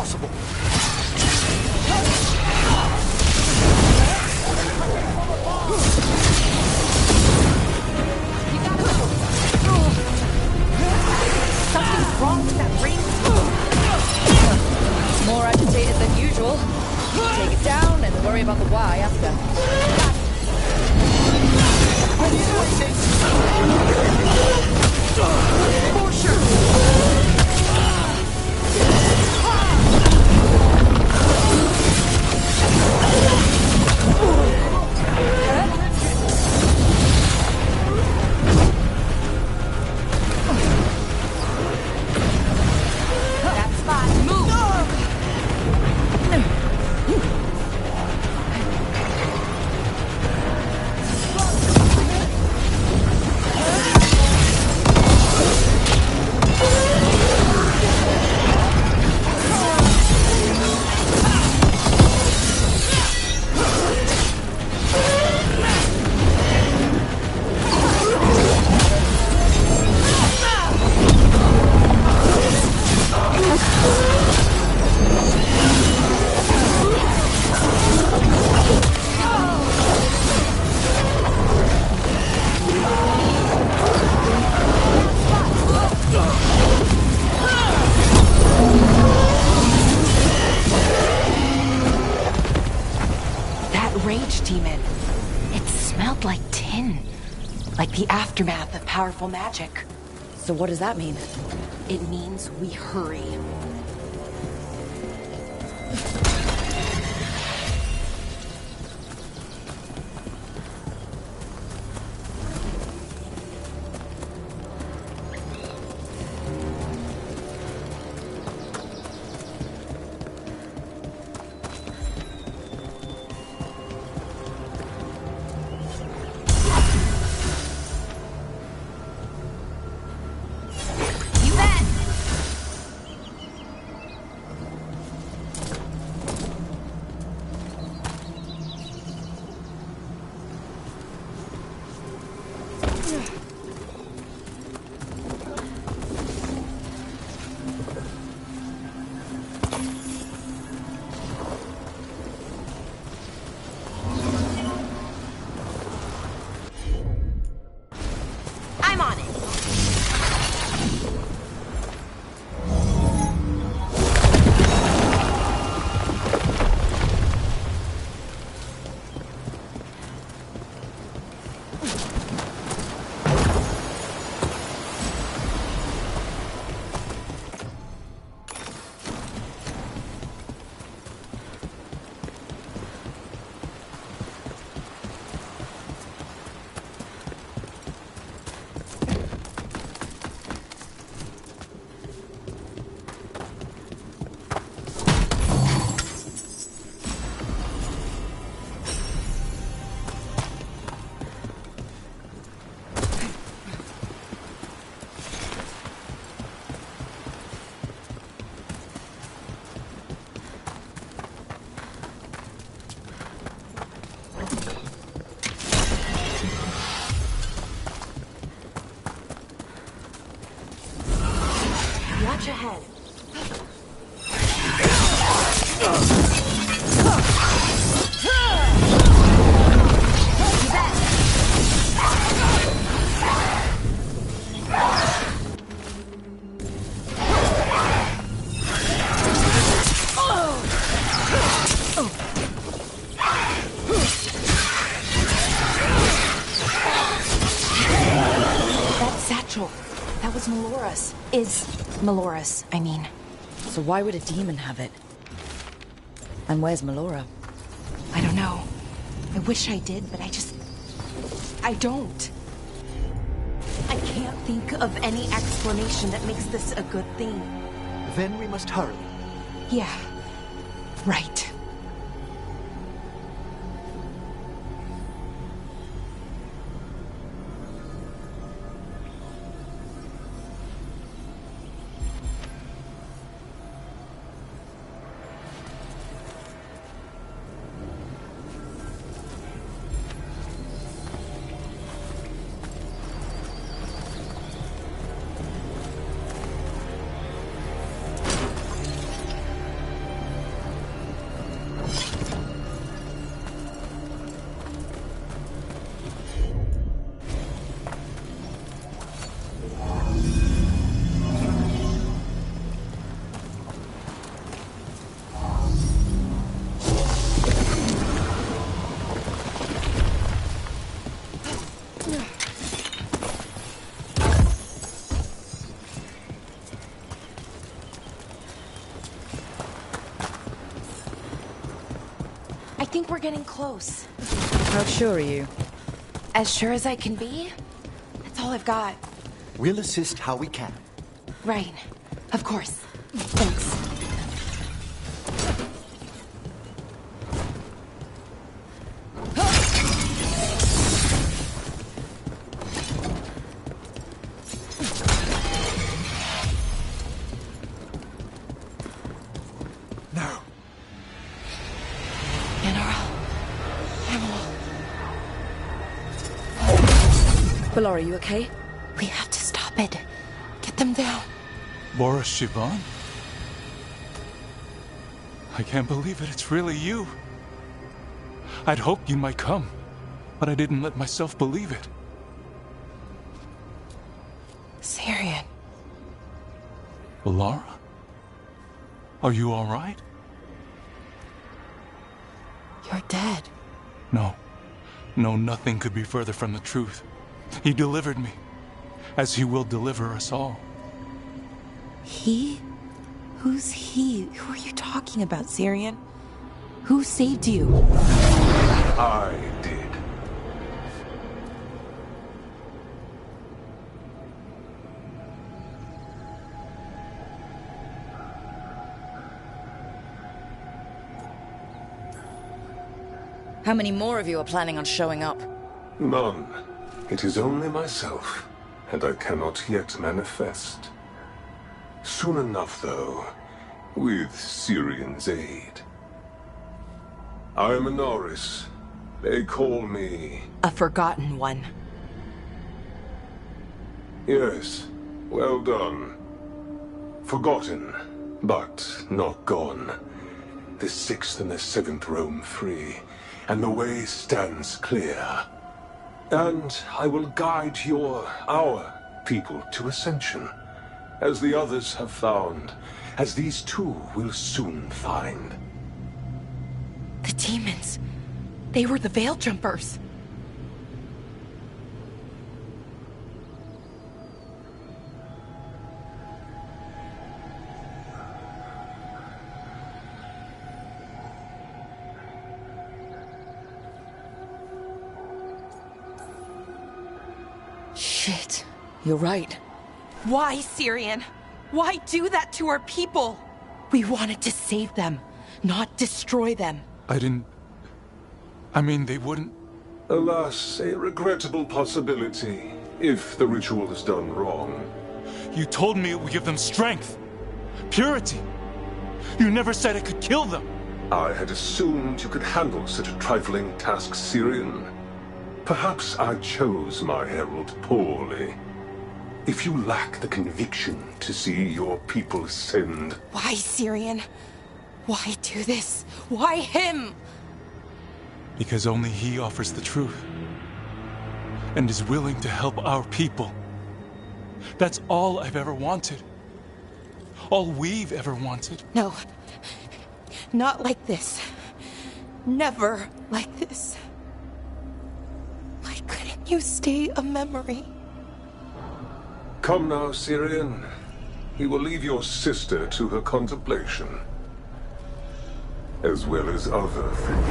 possible. Something's wrong with that ring. More agitated than usual. Take it down and worry about the why after. For sure. That spot. Move! Demon. It smelled like tin. Like the aftermath of powerful magic. So what does that mean? It means we hurry. Watch ahead. That satchel. That was Melora's. Is Melora's, I mean. So why would a demon have it? And where's Melora? I don't know. I wish I did, but I don't. I can't think of any explanation that makes this a good thing. Then we must hurry. Yeah. Right. think we're getting close. How sure are you? As sure as I can be. That's all I've got. We'll assist how we can. Right. Of course. Thanks. No. Balar, are you okay? We have to stop it. Get them down. Boris Shivan? I can't believe it. It's really you. I'd hoped you might come, but I didn't let myself believe it. Syrian. Balara? Are you all right? You're dead. No. No, nothing could be further from the truth. He delivered me, as he will deliver us all. He? Who's he? Who are you talking about, Syrian? Who saved you? I did. How many more of you are planning on showing up? None. It is only myself, and I cannot yet manifest. Soon enough, though, with Syrian's aid. I am a Norris. They call me... A forgotten one. Yes, well done. Forgotten, but not gone. The 6th and the 7th roam free, and the way stands clear. And I will guide our people to ascension, as the others have found, as these two will soon find. The demons. They were the Veil Jumpers. Shit. You're right. Why, Syrian? Why do that to our people? We wanted to save them, not destroy them. I mean, they wouldn't... Alas, a regrettable possibility, if the ritual is done wrong. You told me it would give them strength, purity. You never said it could kill them. I had assumed you could handle such a trifling task, Syrian. Perhaps I chose my herald poorly. If you lack the conviction to see your people ascend... Why, Syrian? Why do this? Why him? Because only he offers the truth. And is willing to help our people. That's all I've ever wanted. All we've ever wanted. No. Not like this. Never like this. Why couldn't you stay a memory? Come now, Syrian. We will leave your sister to her contemplation. As well as other things.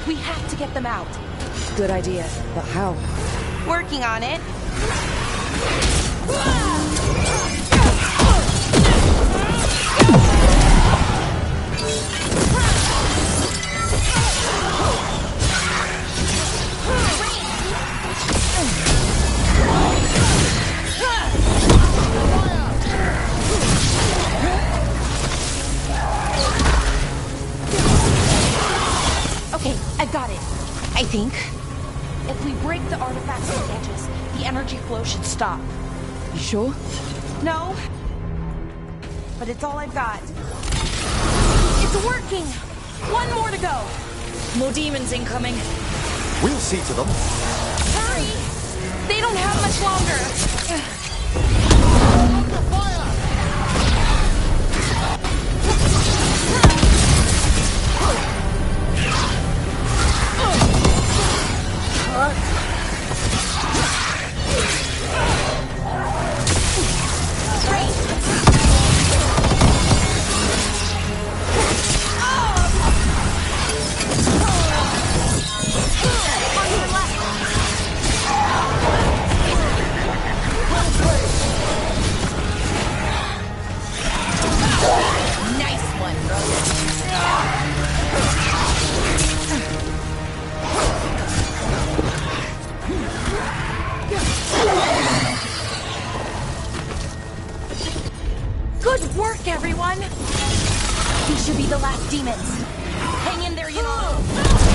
We have to get them out. Good idea, but how? Working on it. Okay, I've got it. I think. If we break the artifacts on the edges, the energy flow should stop. You sure? No. But it's all I've got. It's working! One more to go. More demons incoming. We'll see to them. Hurry! They don't have much longer. Great! luck, everyone! These should be the last demons. Hang in there, you know.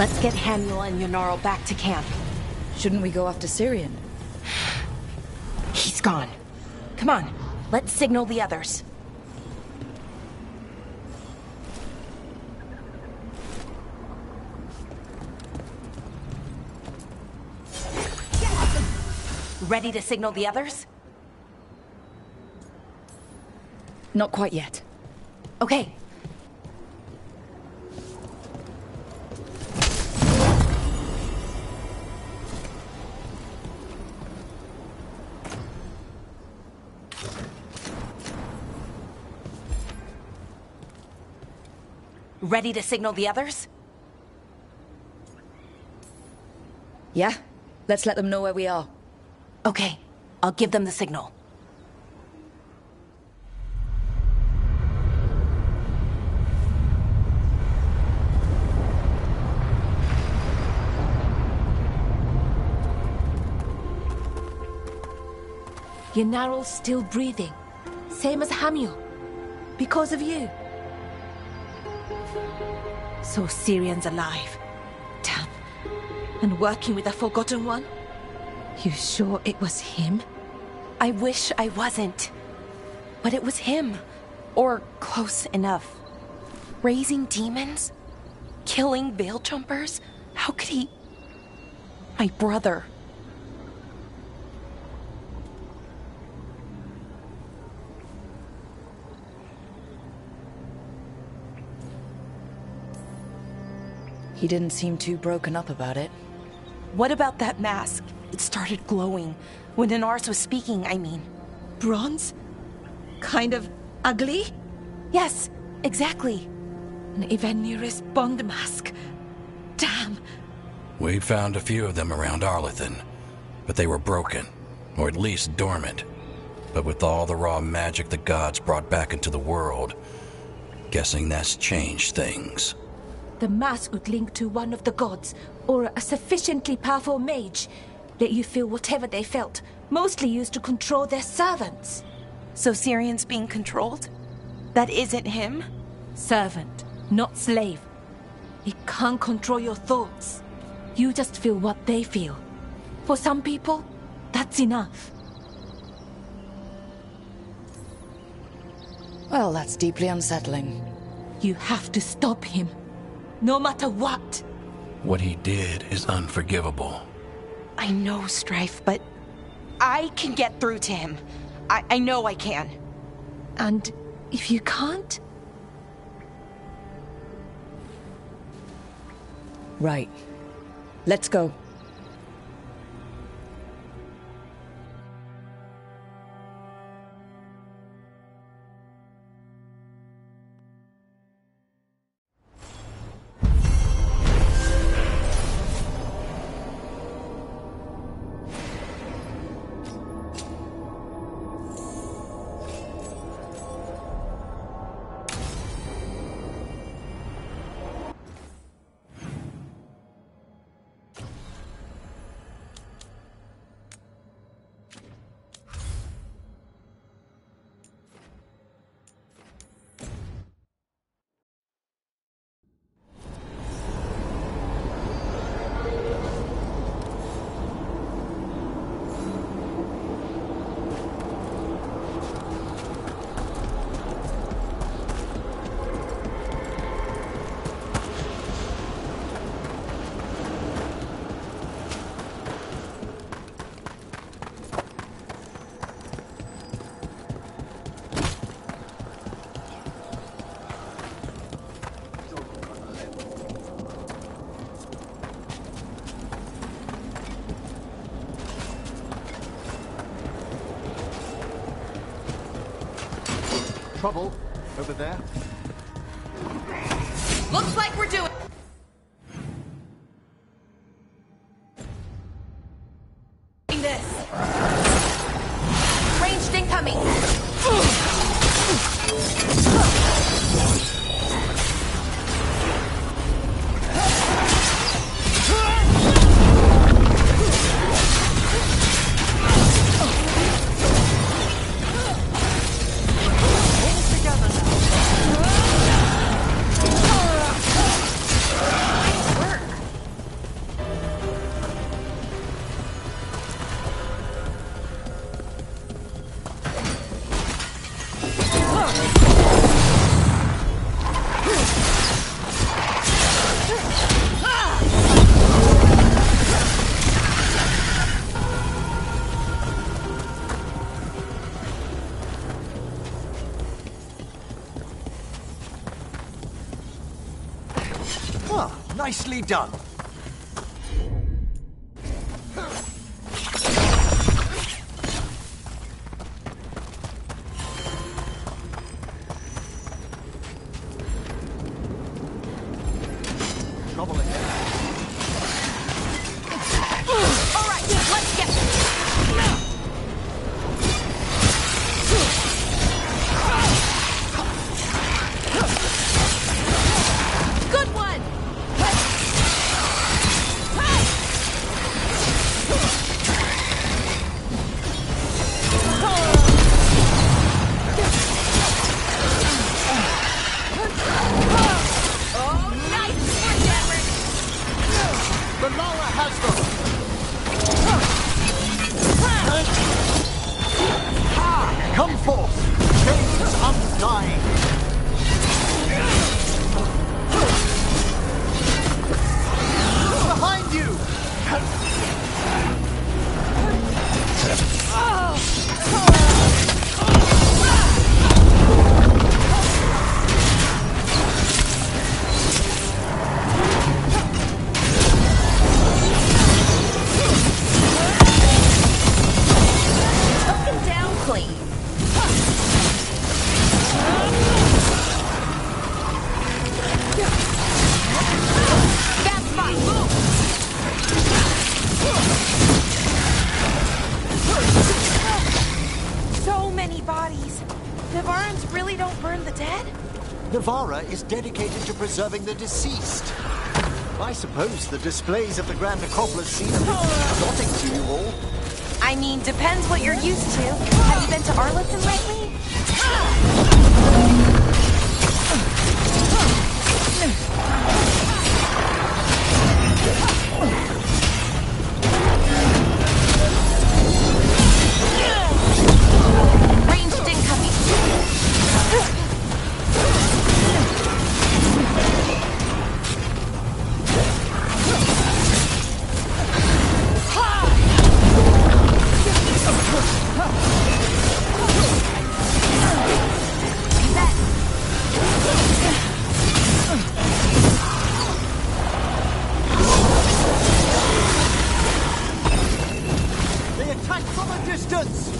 Let's get Hamuel and Yonarl back to camp. Shouldn't we go after Syrian? He's gone. Come on, let's signal the others. Ready to signal the others? Not quite yet. Okay. Ready to signal the others? Yeah? Let's let them know where we are. Okay, I'll give them the signal. Yonarl's still breathing. Same as Hamuel. Because of you. So Syrian's alive. Damn. And working with the Forgotten One? You sure it was him? I wish I wasn't. But it was him. Or close enough. Raising demons? Killing veil jumpers? How could he... My brother. He didn't seem too broken up about it. What about that mask? It started glowing. When Inars was speaking, I mean. Bronze? Kind of ugly? Yes, exactly. An Ivanir's Bond mask. Damn. We found a few of them around Arlethan, but they were broken, or at least dormant. But with all the raw magic the gods brought back into the world, guessing that's changed things. The mask would link to one of the gods, or a sufficiently powerful mage. Let you feel whatever they felt, mostly used to control their servants. So Syrian's being controlled? That isn't him? Servant, not slave. It can't control your thoughts. You just feel what they feel. For some people, that's enough. Well, that's deeply unsettling. You have to stop him. No matter what. What he did is unforgivable. I know, Strife, but I can get through to him. I know I can. And if you can't? Right. Let's go. Trouble over there. Looks like we're doing... this. Ranged incoming. Ah, nicely done. Trouble ahead. All right, let's get Good one! Oh, nice one, Varric! The Lara has them! Come forth! Chains undying! Behind you! Took him down clean. That's my move! So many bodies. The Varans really don't burn the dead? Navara is dedicated to preserving the deceased. I suppose the displays of the Grand Necropolis seem a bit exotic to you all. I mean, depends what you're used to. Have you been to Arlington lately? Ranged incoming. They attack from a distance!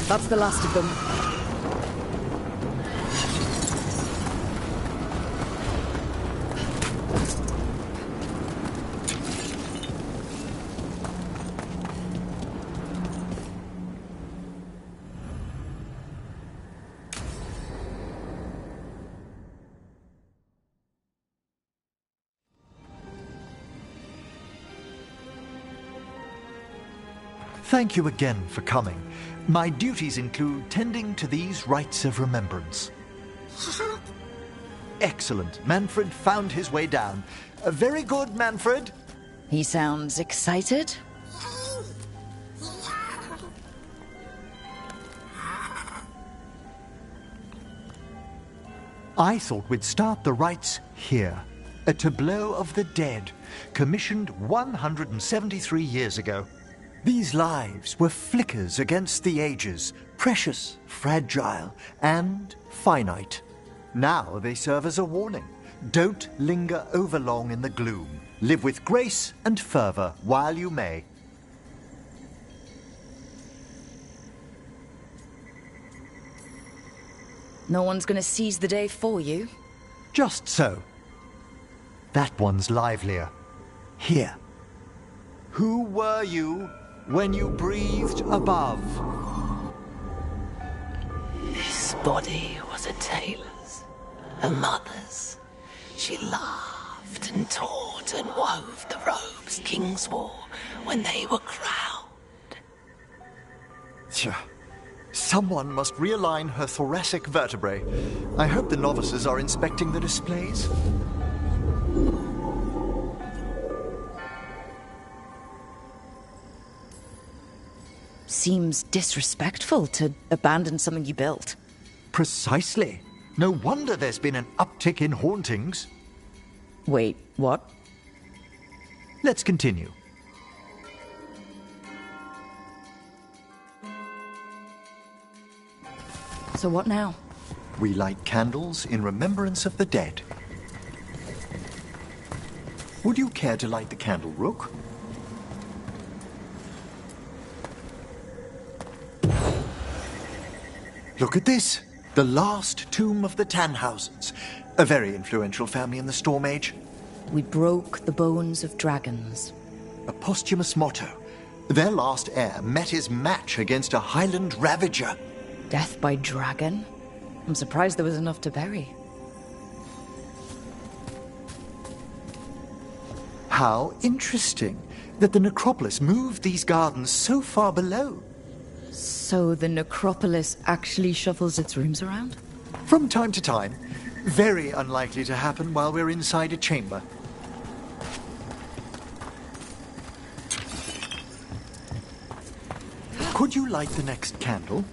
That's the last of them. Thank you again for coming. My duties include tending to these rites of remembrance. Excellent. Manfred found his way down. Very good, Manfred. He sounds excited. I thought we'd start the rites here. A tableau of the dead, commissioned 173 years ago. These lives were flickers against the ages, precious, fragile, and finite. Now they serve as a warning. Don't linger overlong in the gloom. Live with grace and fervor while you may. No one's gonna seize the day for you. Just so. That one's livelier. Here. Who were you when you breathed above? This body was a tailor's, a mother's. She laughed and taught and wove the robes kings wore when they were crowned. Someone must realign her thoracic vertebrae. I hope the novices are inspecting the displays. Seems disrespectful to abandon something you built. Precisely. No wonder there's been an uptick in hauntings. Wait, what? Let's continue. So what now? We light candles in remembrance of the dead. Would you care to light the candle, Rook? Look at this. The last tomb of the Tannhausens. A very influential family in the Storm Age. We broke the bones of dragons. A posthumous motto. Their last heir met his match against a Highland Ravager. Death by dragon? I'm surprised there was enough to bury. How interesting that the necropolis moved these gardens so far below. So the necropolis actually shuffles its rooms around? From time to time. Very unlikely to happen while we're inside a chamber. Could you light the next candle?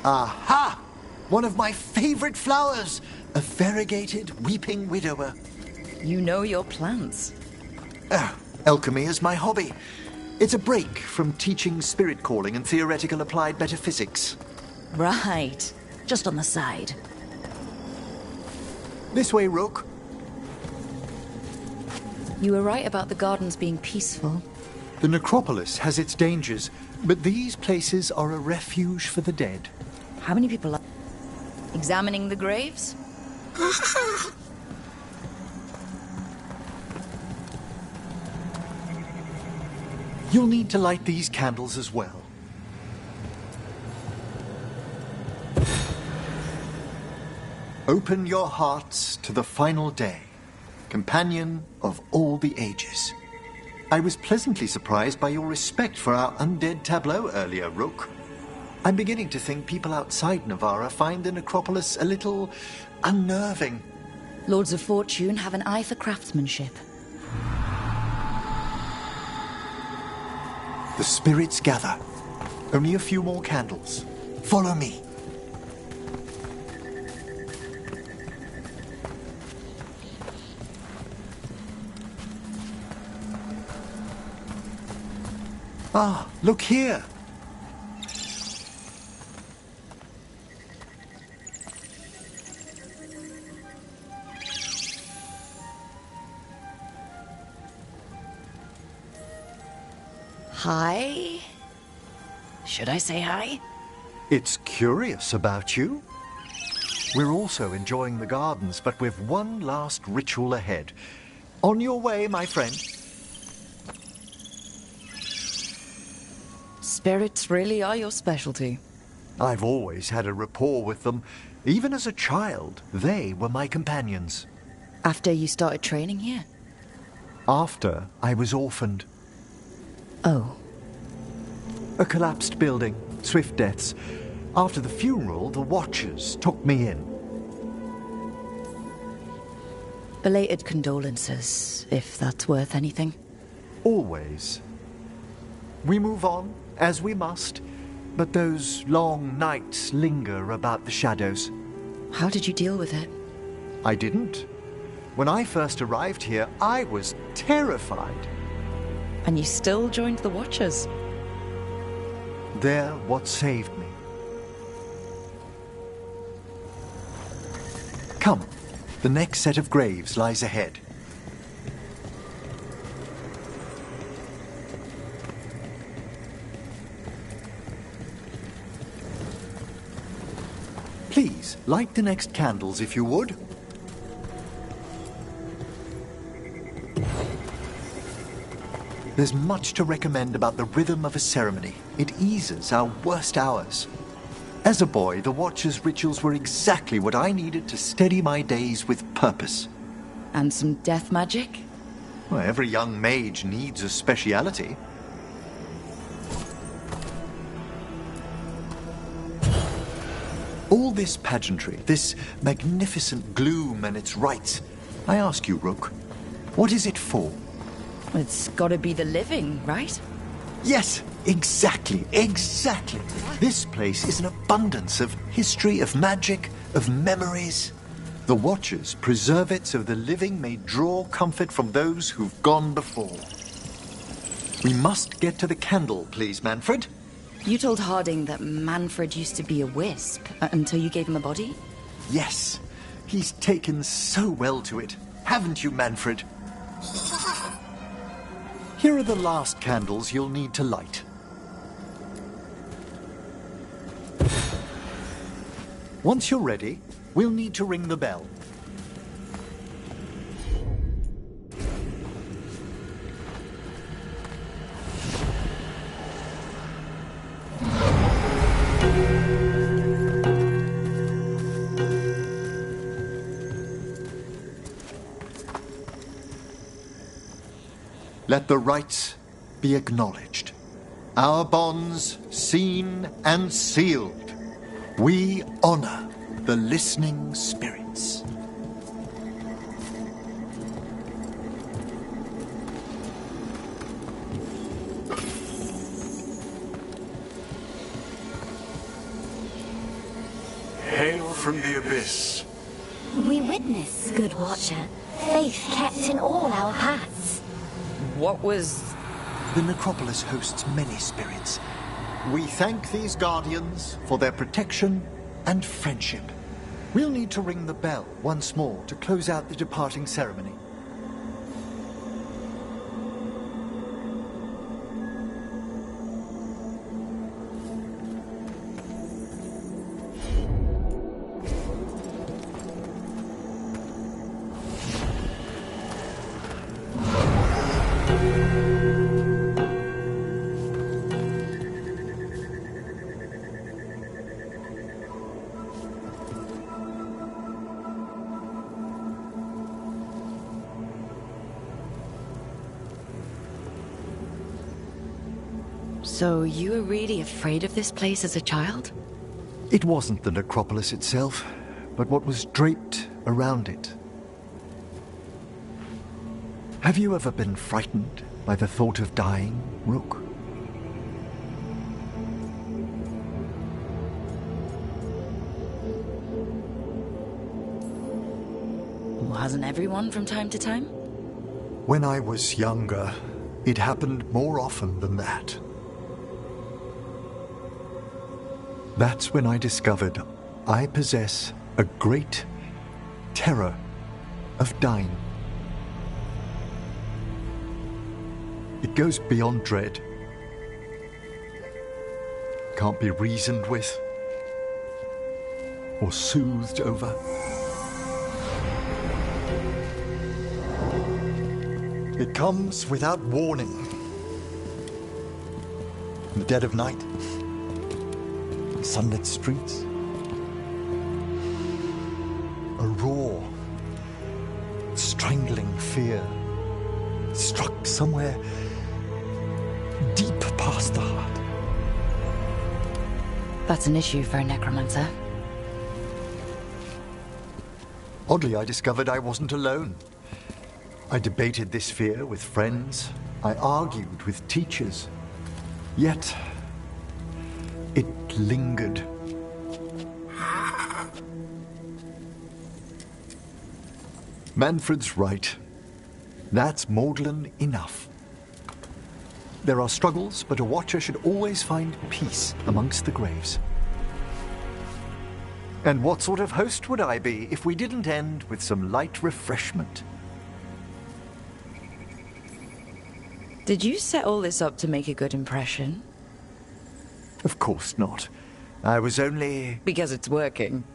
Aha! One of my favorite flowers! A variegated weeping widower. You know your plants. Alchemy is my hobby. It's a break from teaching spirit calling and theoretical applied metaphysics. Right. Just on the side. This way, Rook. You were right about the gardens being peaceful. The necropolis has its dangers, but these places are a refuge for the dead. How many people are examining the graves? You'll need to light these candles as well. Open your hearts to the final day, companion of all the ages. I was pleasantly surprised by your respect for our undead tableau earlier, Rook. I'm beginning to think people outside Navarra find the necropolis a little unnerving. Lords of Fortune have an eye for craftsmanship. The spirits gather. Only a few more candles. Follow me. Ah, look here. Hi? Should I say hi? It's curious about you. We're also enjoying the gardens, but with one last ritual ahead. On your way, my friend. Spirits really are your specialty. I've always had a rapport with them. Even as a child, they were my companions. After you started training here? After I was orphaned. Oh. A collapsed building, swift deaths. After the funeral, the Watchers took me in. Belated condolences, if that's worth anything. Always. We move on, as we must, but those long nights linger about the shadows. How did you deal with it? I didn't. When I first arrived here, I was terrified. And you still joined the Watchers? They're what saved me. Come, the next set of graves lies ahead. Please, light the next candles if you would. There's much to recommend about the rhythm of a ceremony. It eases our worst hours. As a boy, the Watcher's rituals were exactly what I needed to steady my days with purpose. And some death magic? Well, every young mage needs a speciality. All this pageantry, this magnificent gloom and its rites, I ask you, Rook, what is it for? It's gotta be the living, right? Yes, exactly. This place is an abundance of history, of magic, of memories. The Watchers preserve it so the living may draw comfort from those who've gone before. We must get to the candle, please, Manfred. You told Harding that Manfred used to be a wisp until you gave him a body? Yes. He's taken so well to it. Haven't you, Manfred? Here are the last candles you'll need to light. Once you're ready, we'll need to ring the bell. Let the rites be acknowledged. Our bonds seen and sealed. We honor the listening spirits. Hail from the abyss. We witness, good watcher, faith kept in all our paths. What was... The necropolis hosts many spirits. We thank these guardians for their protection and friendship. We'll need to ring the bell once more to close out the departing ceremony. So you were really afraid of this place as a child? It wasn't the necropolis itself, but what was draped around it. Have you ever been frightened by the thought of dying, Rook? Hasn't everyone from time to time? When I was younger, it happened more often than that. That's when I discovered I possess a great terror of dying. It goes beyond dread. Can't be reasoned with or soothed over. It comes without warning. In the dead of night, sunlit streets, a raw, strangling fear struck somewhere deep past the heart. That's an issue for a necromancer. Oddly, I discovered I wasn't alone. I debated this fear with friends. I argued with teachers. Yet, it lingered. Manfred's right. That's maudlin enough. There are struggles, but a watcher should always find peace amongst the graves. And what sort of host would I be if we didn't end with some light refreshment? Did you set all this up to make a good impression? Of course not. I was only... Because it's working.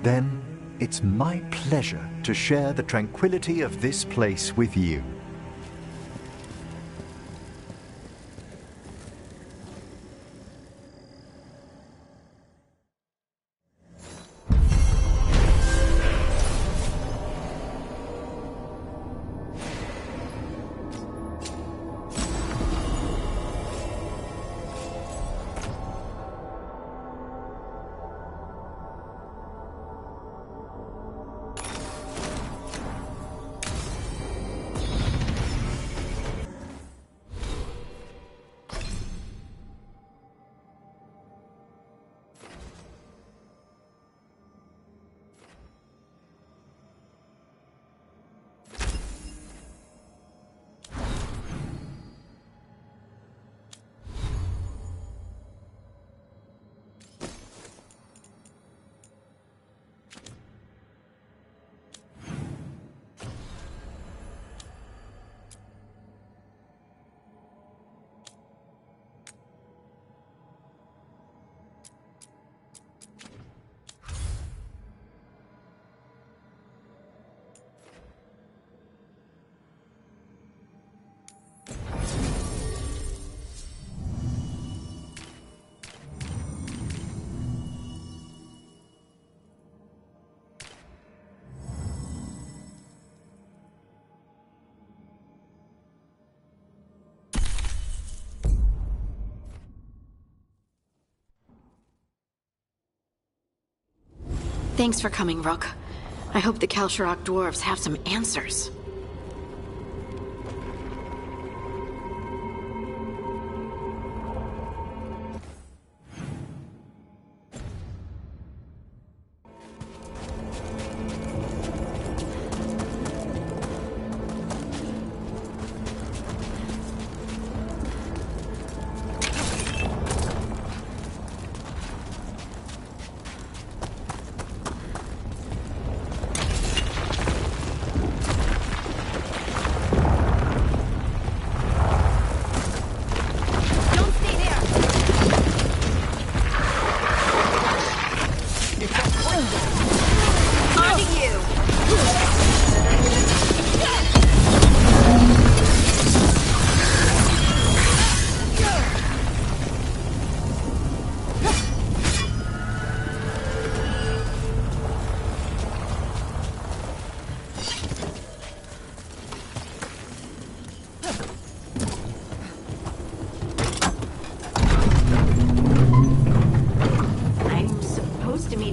Then it's my pleasure to share the tranquility of this place with you. Thanks for coming, Rook. I hope the Kalsharok dwarves have some answers.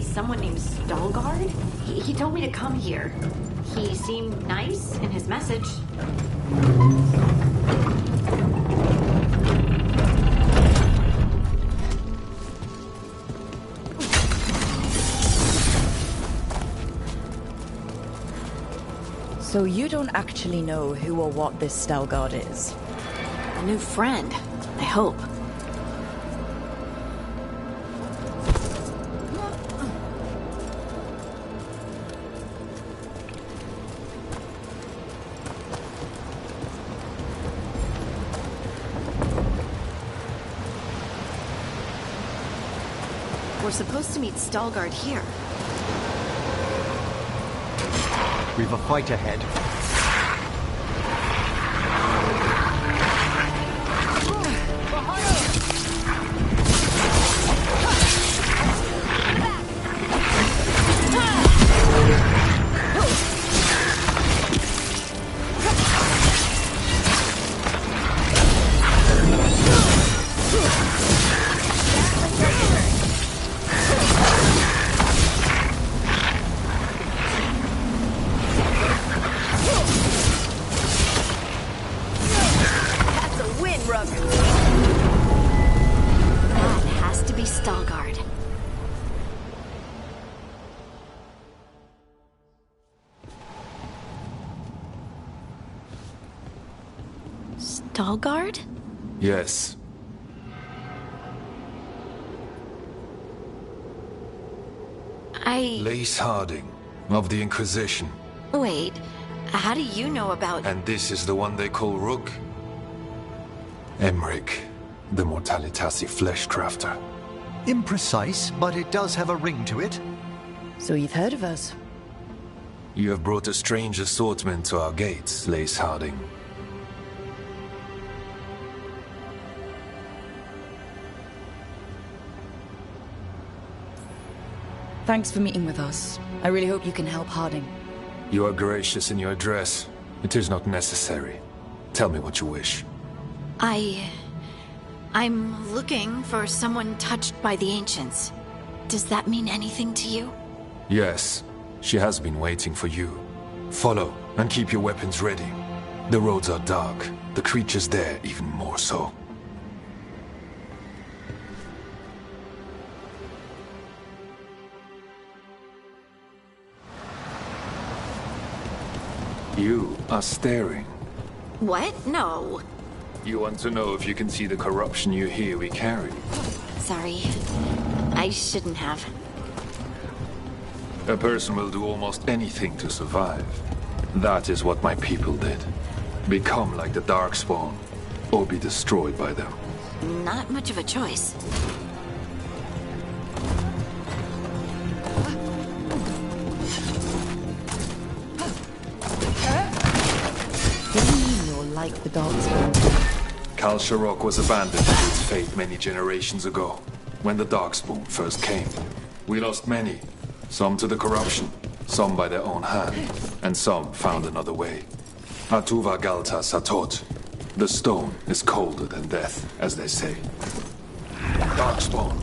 Someone named Stalgard? He told me to come here. He seemed nice in his message. So you don't actually know who or what this Stalgard is? A new friend, I hope. We're supposed to meet Stalgard here. We've a fight ahead. Stalgard? Yes. Lace Harding, of the Inquisition. Wait, how do you know about... And this is the one they call Rook? Emmerich, the Mortalitasi Fleshcrafter. Imprecise, but it does have a ring to it. So you've heard of us? You have brought a strange assortment to our gates, Lace Harding. Thanks for meeting with us. I really hope you can help Harding. You are gracious in your address. It is not necessary. Tell me what you wish. I'm looking for someone touched by the Ancients. Does that mean anything to you? Yes. She has been waiting for you. Follow, and keep your weapons ready. The roads are dark. The creatures there even more so. You are staring. What? No. You want to know if you can see the corruption you hear we carry? Sorry. I shouldn't have. A person will do almost anything to survive. That is what my people did. Become like the Darkspawn, or be destroyed by them. Not much of a choice. Like the Darkspawn. Kalsharok was abandoned to its fate many generations ago, when the Darkspawn first came. We lost many, some to the corruption, some by their own hand, and some found another way. Atuva Galta Satot. The stone is colder than death, as they say. Darkspawn.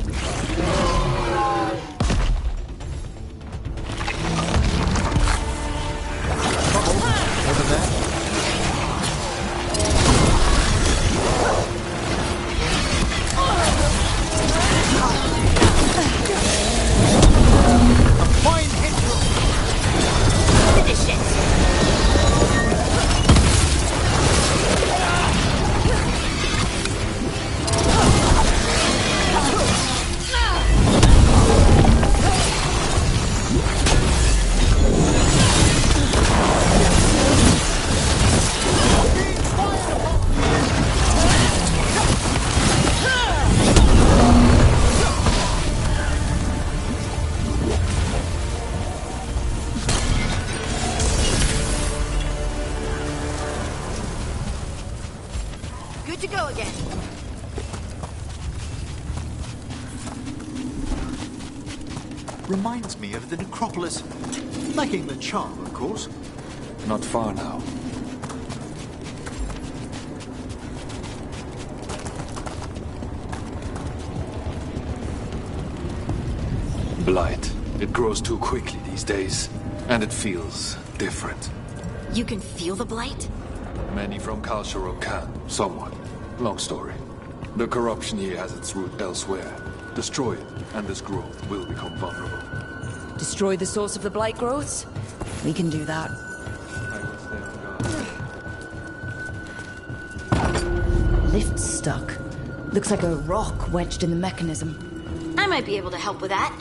Reminds me of the necropolis. Lacking the charm, of course. Not far now. Blight. It grows too quickly these days, and it feels different. You can feel the blight? Many from Kalsharok can, somewhat. Long story. The corruption here has its root elsewhere. Destroy it, and this growth will become vulnerable. Destroy the source of the blight growths? We can do that. Lift's stuck. Looks like a rock wedged in the mechanism. I might be able to help with that.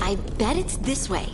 I bet it's this way.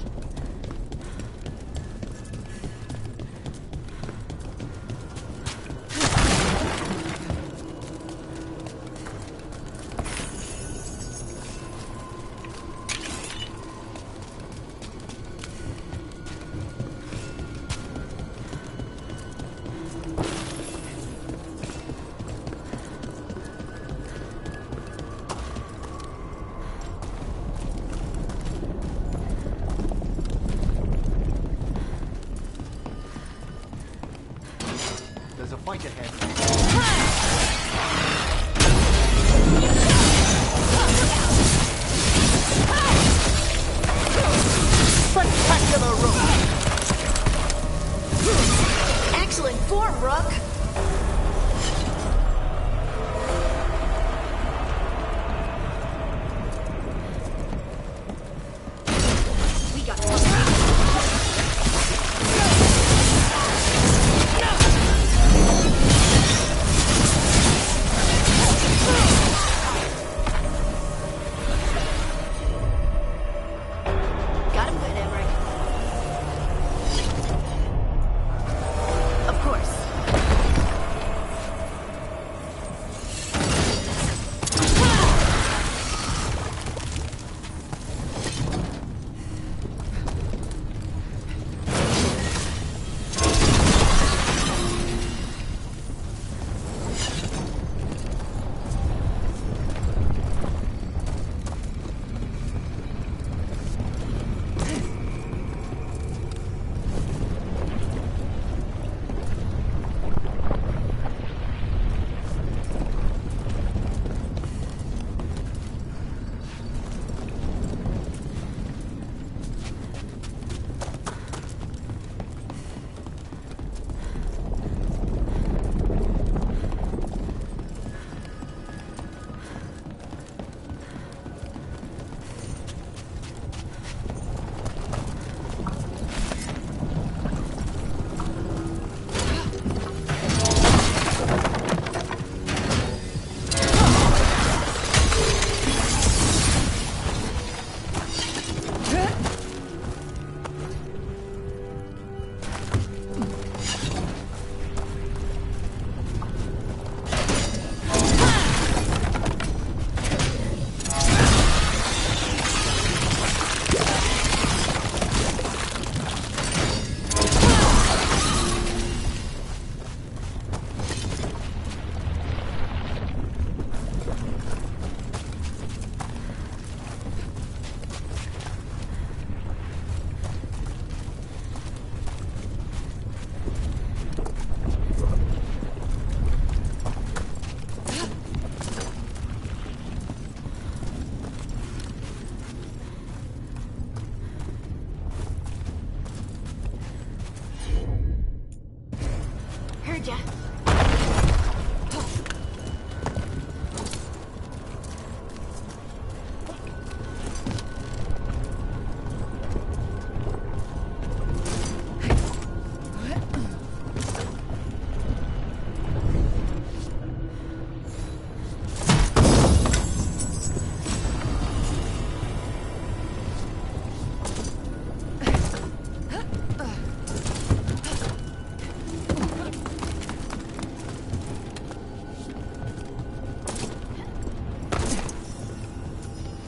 There's a fight ahead. Spectacular rook! Excellent form, Rook! We got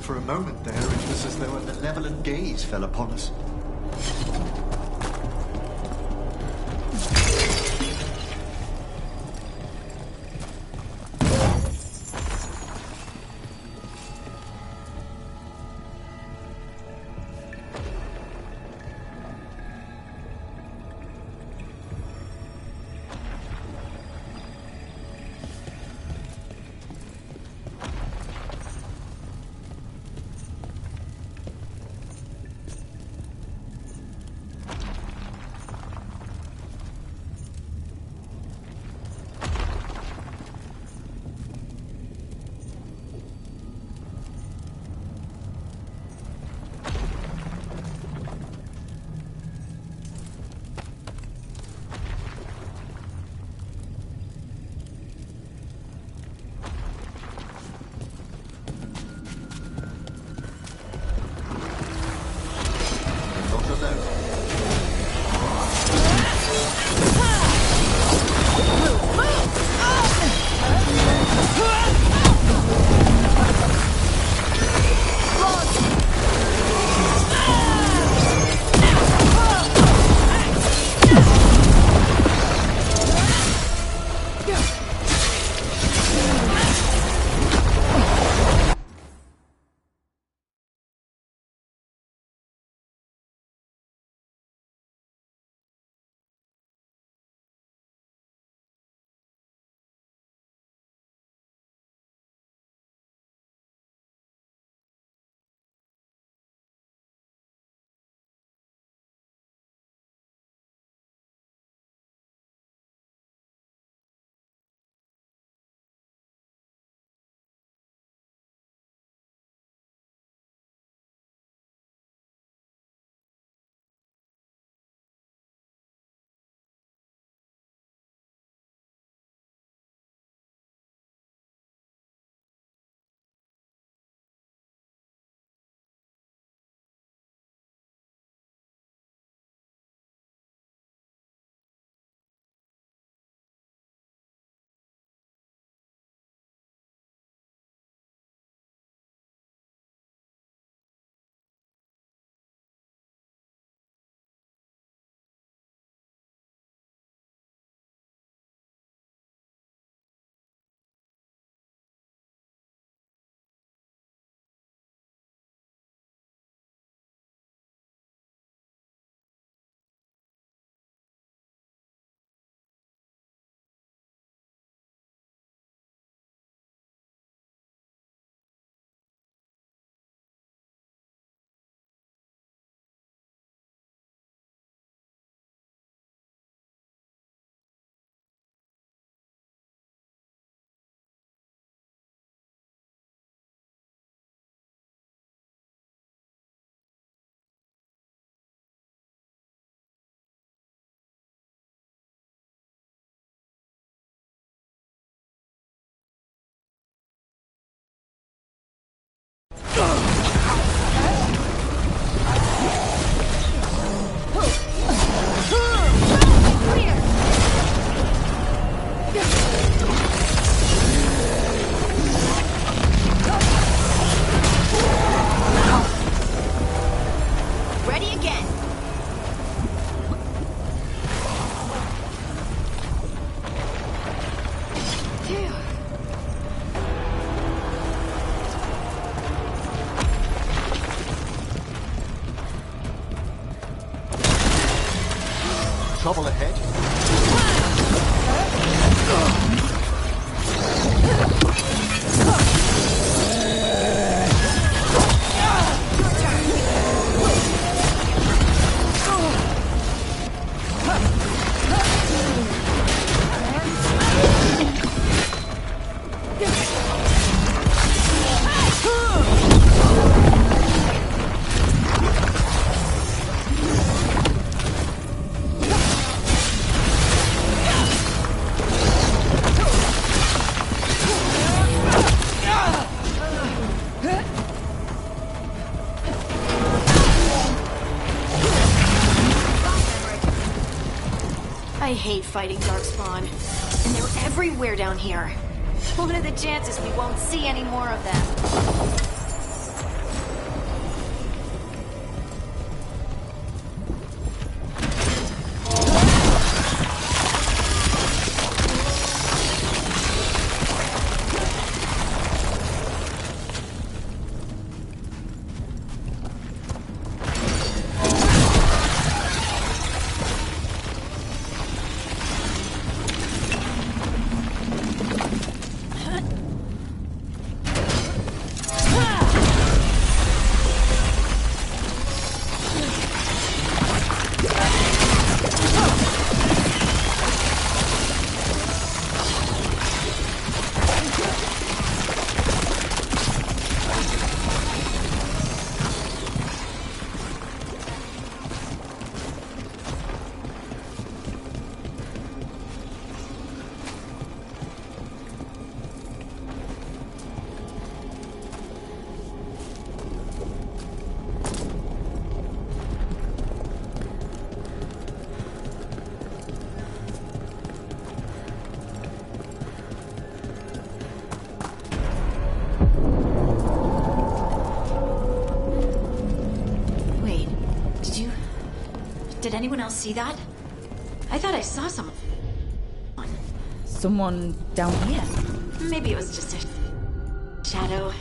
For a moment there, it was as though a malevolent gaze fell upon us. Trouble ahead? I hate fighting Darkspawn. And they're everywhere down here. What are the chances we won't see any more of them? Did anyone else see that? I thought I saw someone. Someone down here? Maybe it was just a shadow.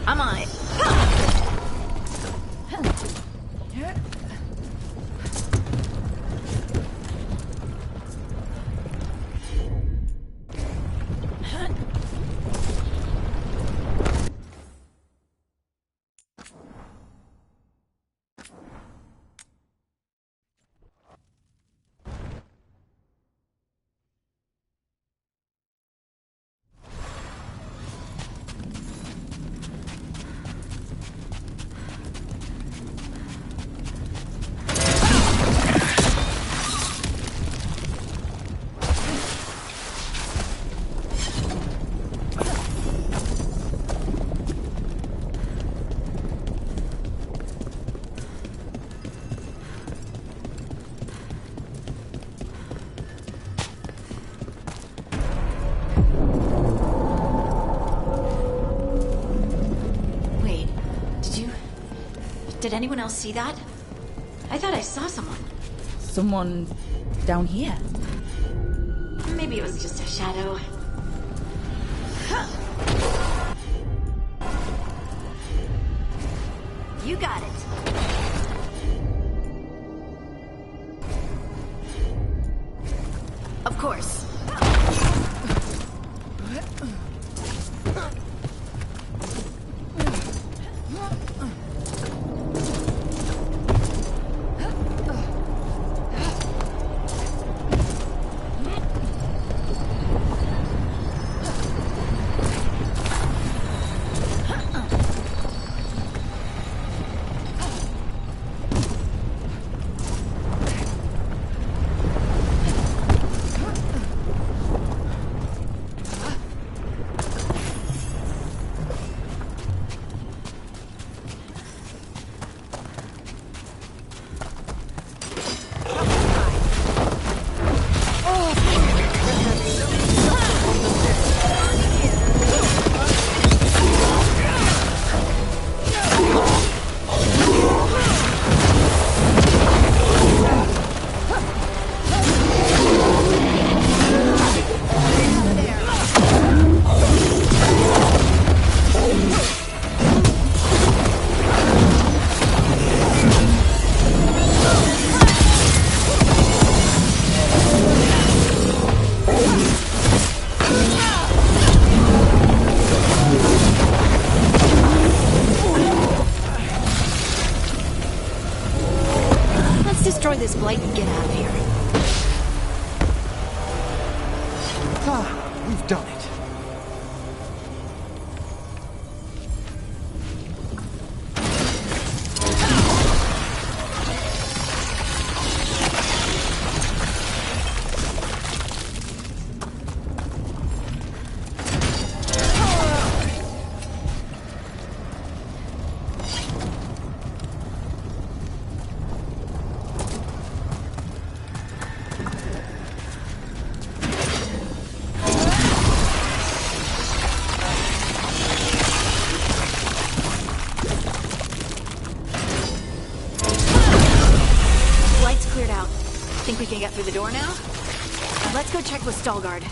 I'm on it. Did anyone else see that? I thought I saw someone. Someone down here? Maybe it was just a shadow. You got it. Of course. get through the door now? Let's go check with Stalgard.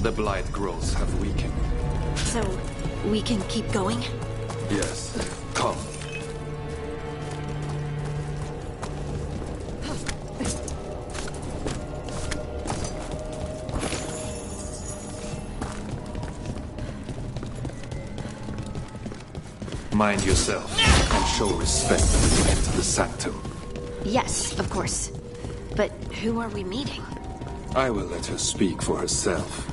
The blight growths have weakened. So, we can keep going? Yes. Come. Mind yourself and show respect when you enter the sanctum. Yes, of course. But who are we meeting? I will let her speak for herself.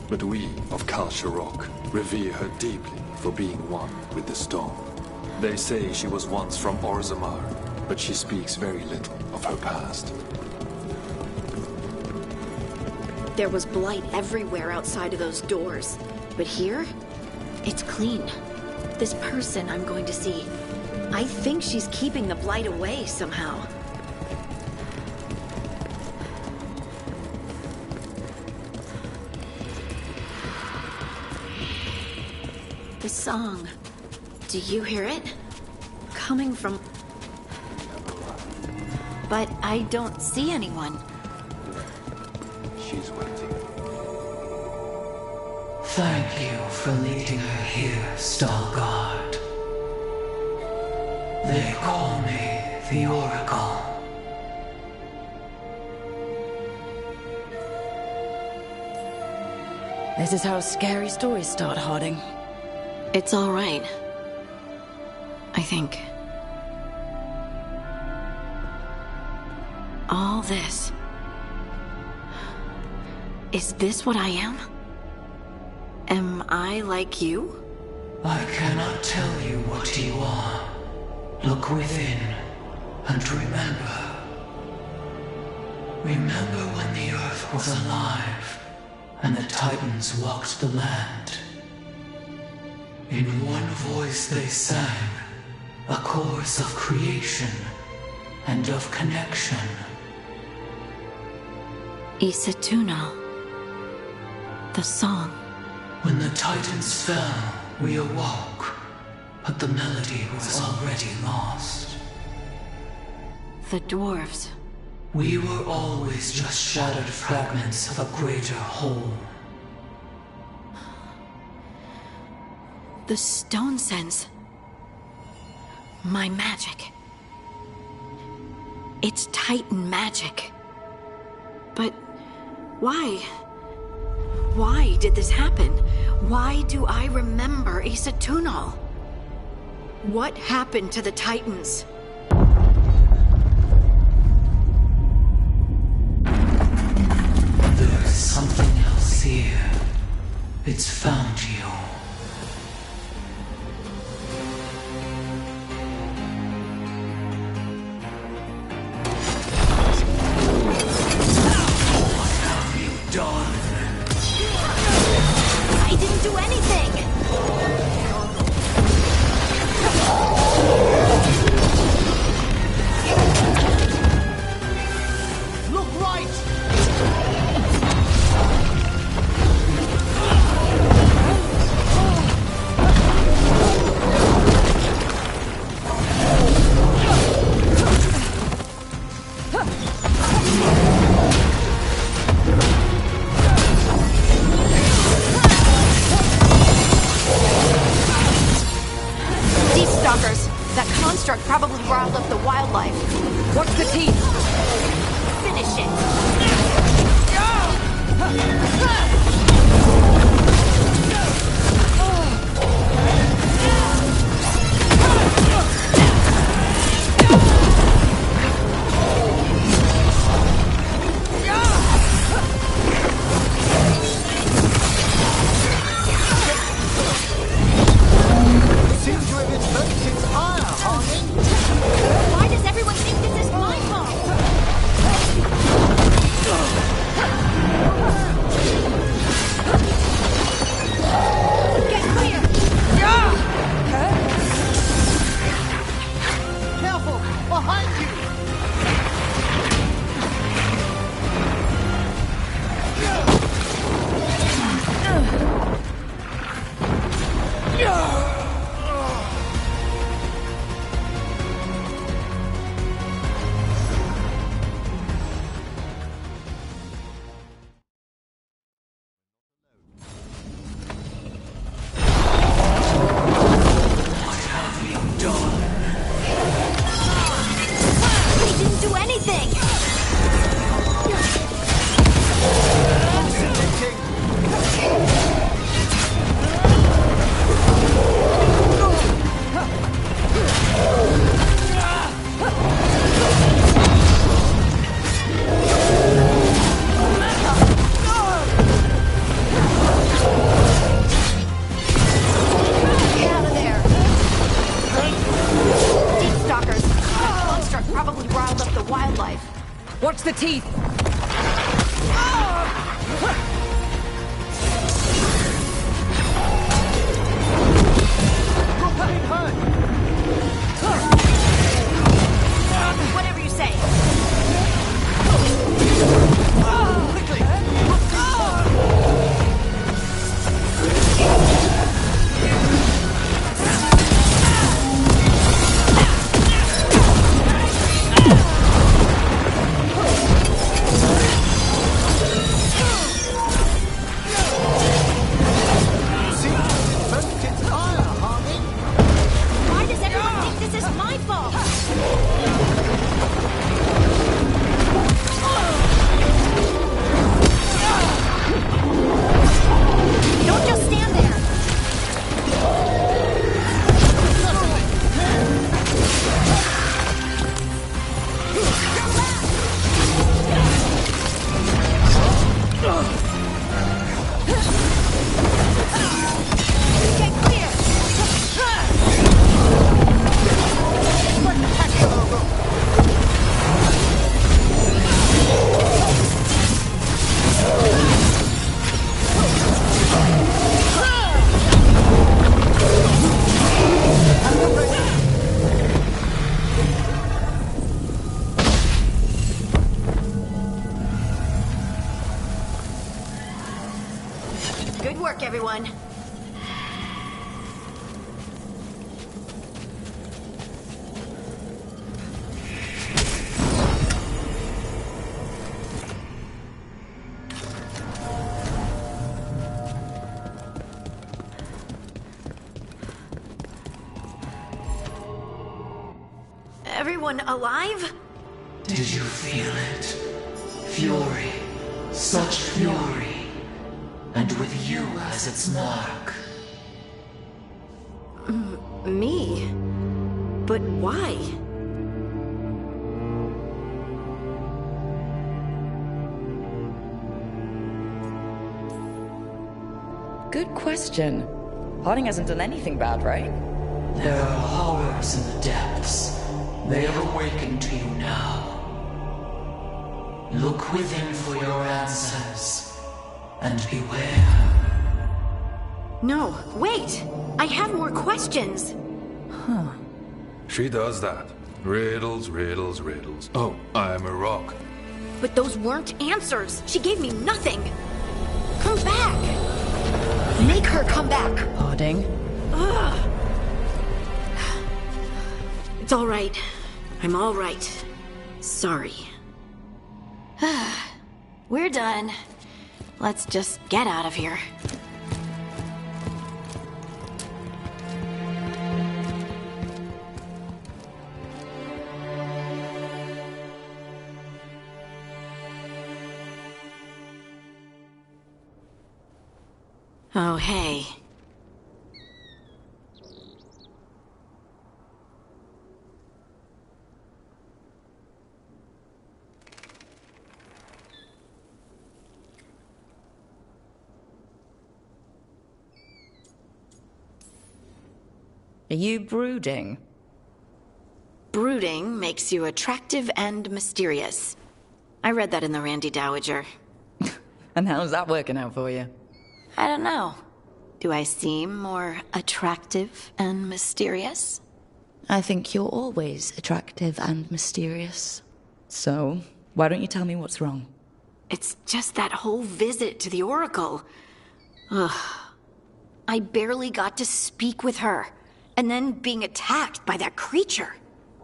But we of Kal Sharok revere her deeply for being one with the stone. They say she was once from Orzammar, but she speaks very little of her past. There was blight everywhere outside of those doors. But here, it's clean. This person I'm going to see, I think she's keeping the blight away somehow. The song. Do you hear it? Coming from... But I don't see anyone. She's waiting. Thank you for leading her here, Stalgard. They call me the Oracle. This is how scary stories start, Harding. It's all right. I think. All this. Is this what I am? Am I like you? I cannot tell you what you are. Look within and remember. Remember when the earth was alive and the Titans walked the land. In one voice they sang, a chorus of creation and of connection. Isatuno. The song. When the Titans fell, we awoke, but the melody was already lost. The dwarves. We were always just shattered fragments of a greater whole. The stone sense. My magic. It's Titan magic. But why? Why did this happen? Why do I remember Isatuno? What happened to the Titans? There's something else here. It's found you. I didn't do anything! Look right! That construct probably riled up the wildlife. What's the teeth? Finish it! Watch the teeth! Whatever you say. Why does everyone think this is my fault? Don't just stand there. Get clear. Good work, everyone. Everyone alive? Did you feel it? Fury. Such fury. And with you as its mark. Me? But why? Good question. Harding hasn't done anything bad, right? There are horrors in the depths. They have awakened to you now. Look within for your answers. And beware. No, wait! I have more questions! Huh. She does that. Riddles, riddles, riddles. Oh, I'm a rock. But those weren't answers! She gave me nothing! Come back! Make her come back! Harding? Ugh. It's all right. I'm all right. Sorry. We're done. Let's just get out of here. Oh, hey. Are you brooding? Brooding makes you attractive and mysterious. I read that in the Randy Dowager. And how's that working out for you? I don't know. Do I seem more attractive and mysterious? I think you're always attractive and mysterious. So, why don't you tell me what's wrong? It's just that whole visit to the Oracle. Ugh. I barely got to speak with her. And then being attacked by that creature.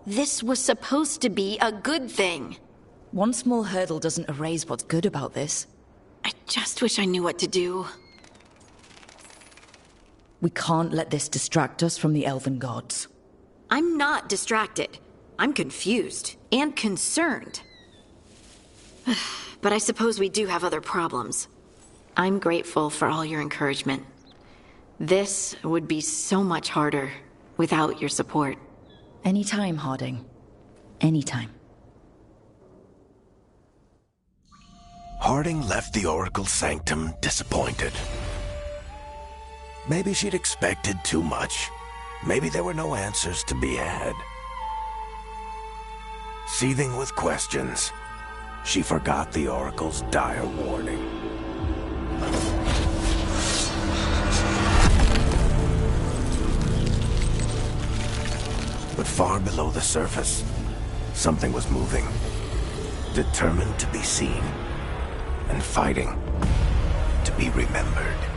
This was supposed to be a good thing. One small hurdle doesn't erase what's good about this. I just wish I knew what to do. We can't let this distract us from the elven gods. I'm not distracted. I'm confused and concerned. But I suppose we do have other problems. I'm grateful for all your encouragement. This would be so much harder without your support. Anytime, Harding. Anytime. Harding left the Oracle Sanctum disappointed. Maybe she'd expected too much. Maybe there were no answers to be had. Seething with questions, She forgot the Oracle's dire warning. But far below the surface, something was moving. Determined to be seen, and fighting to be remembered.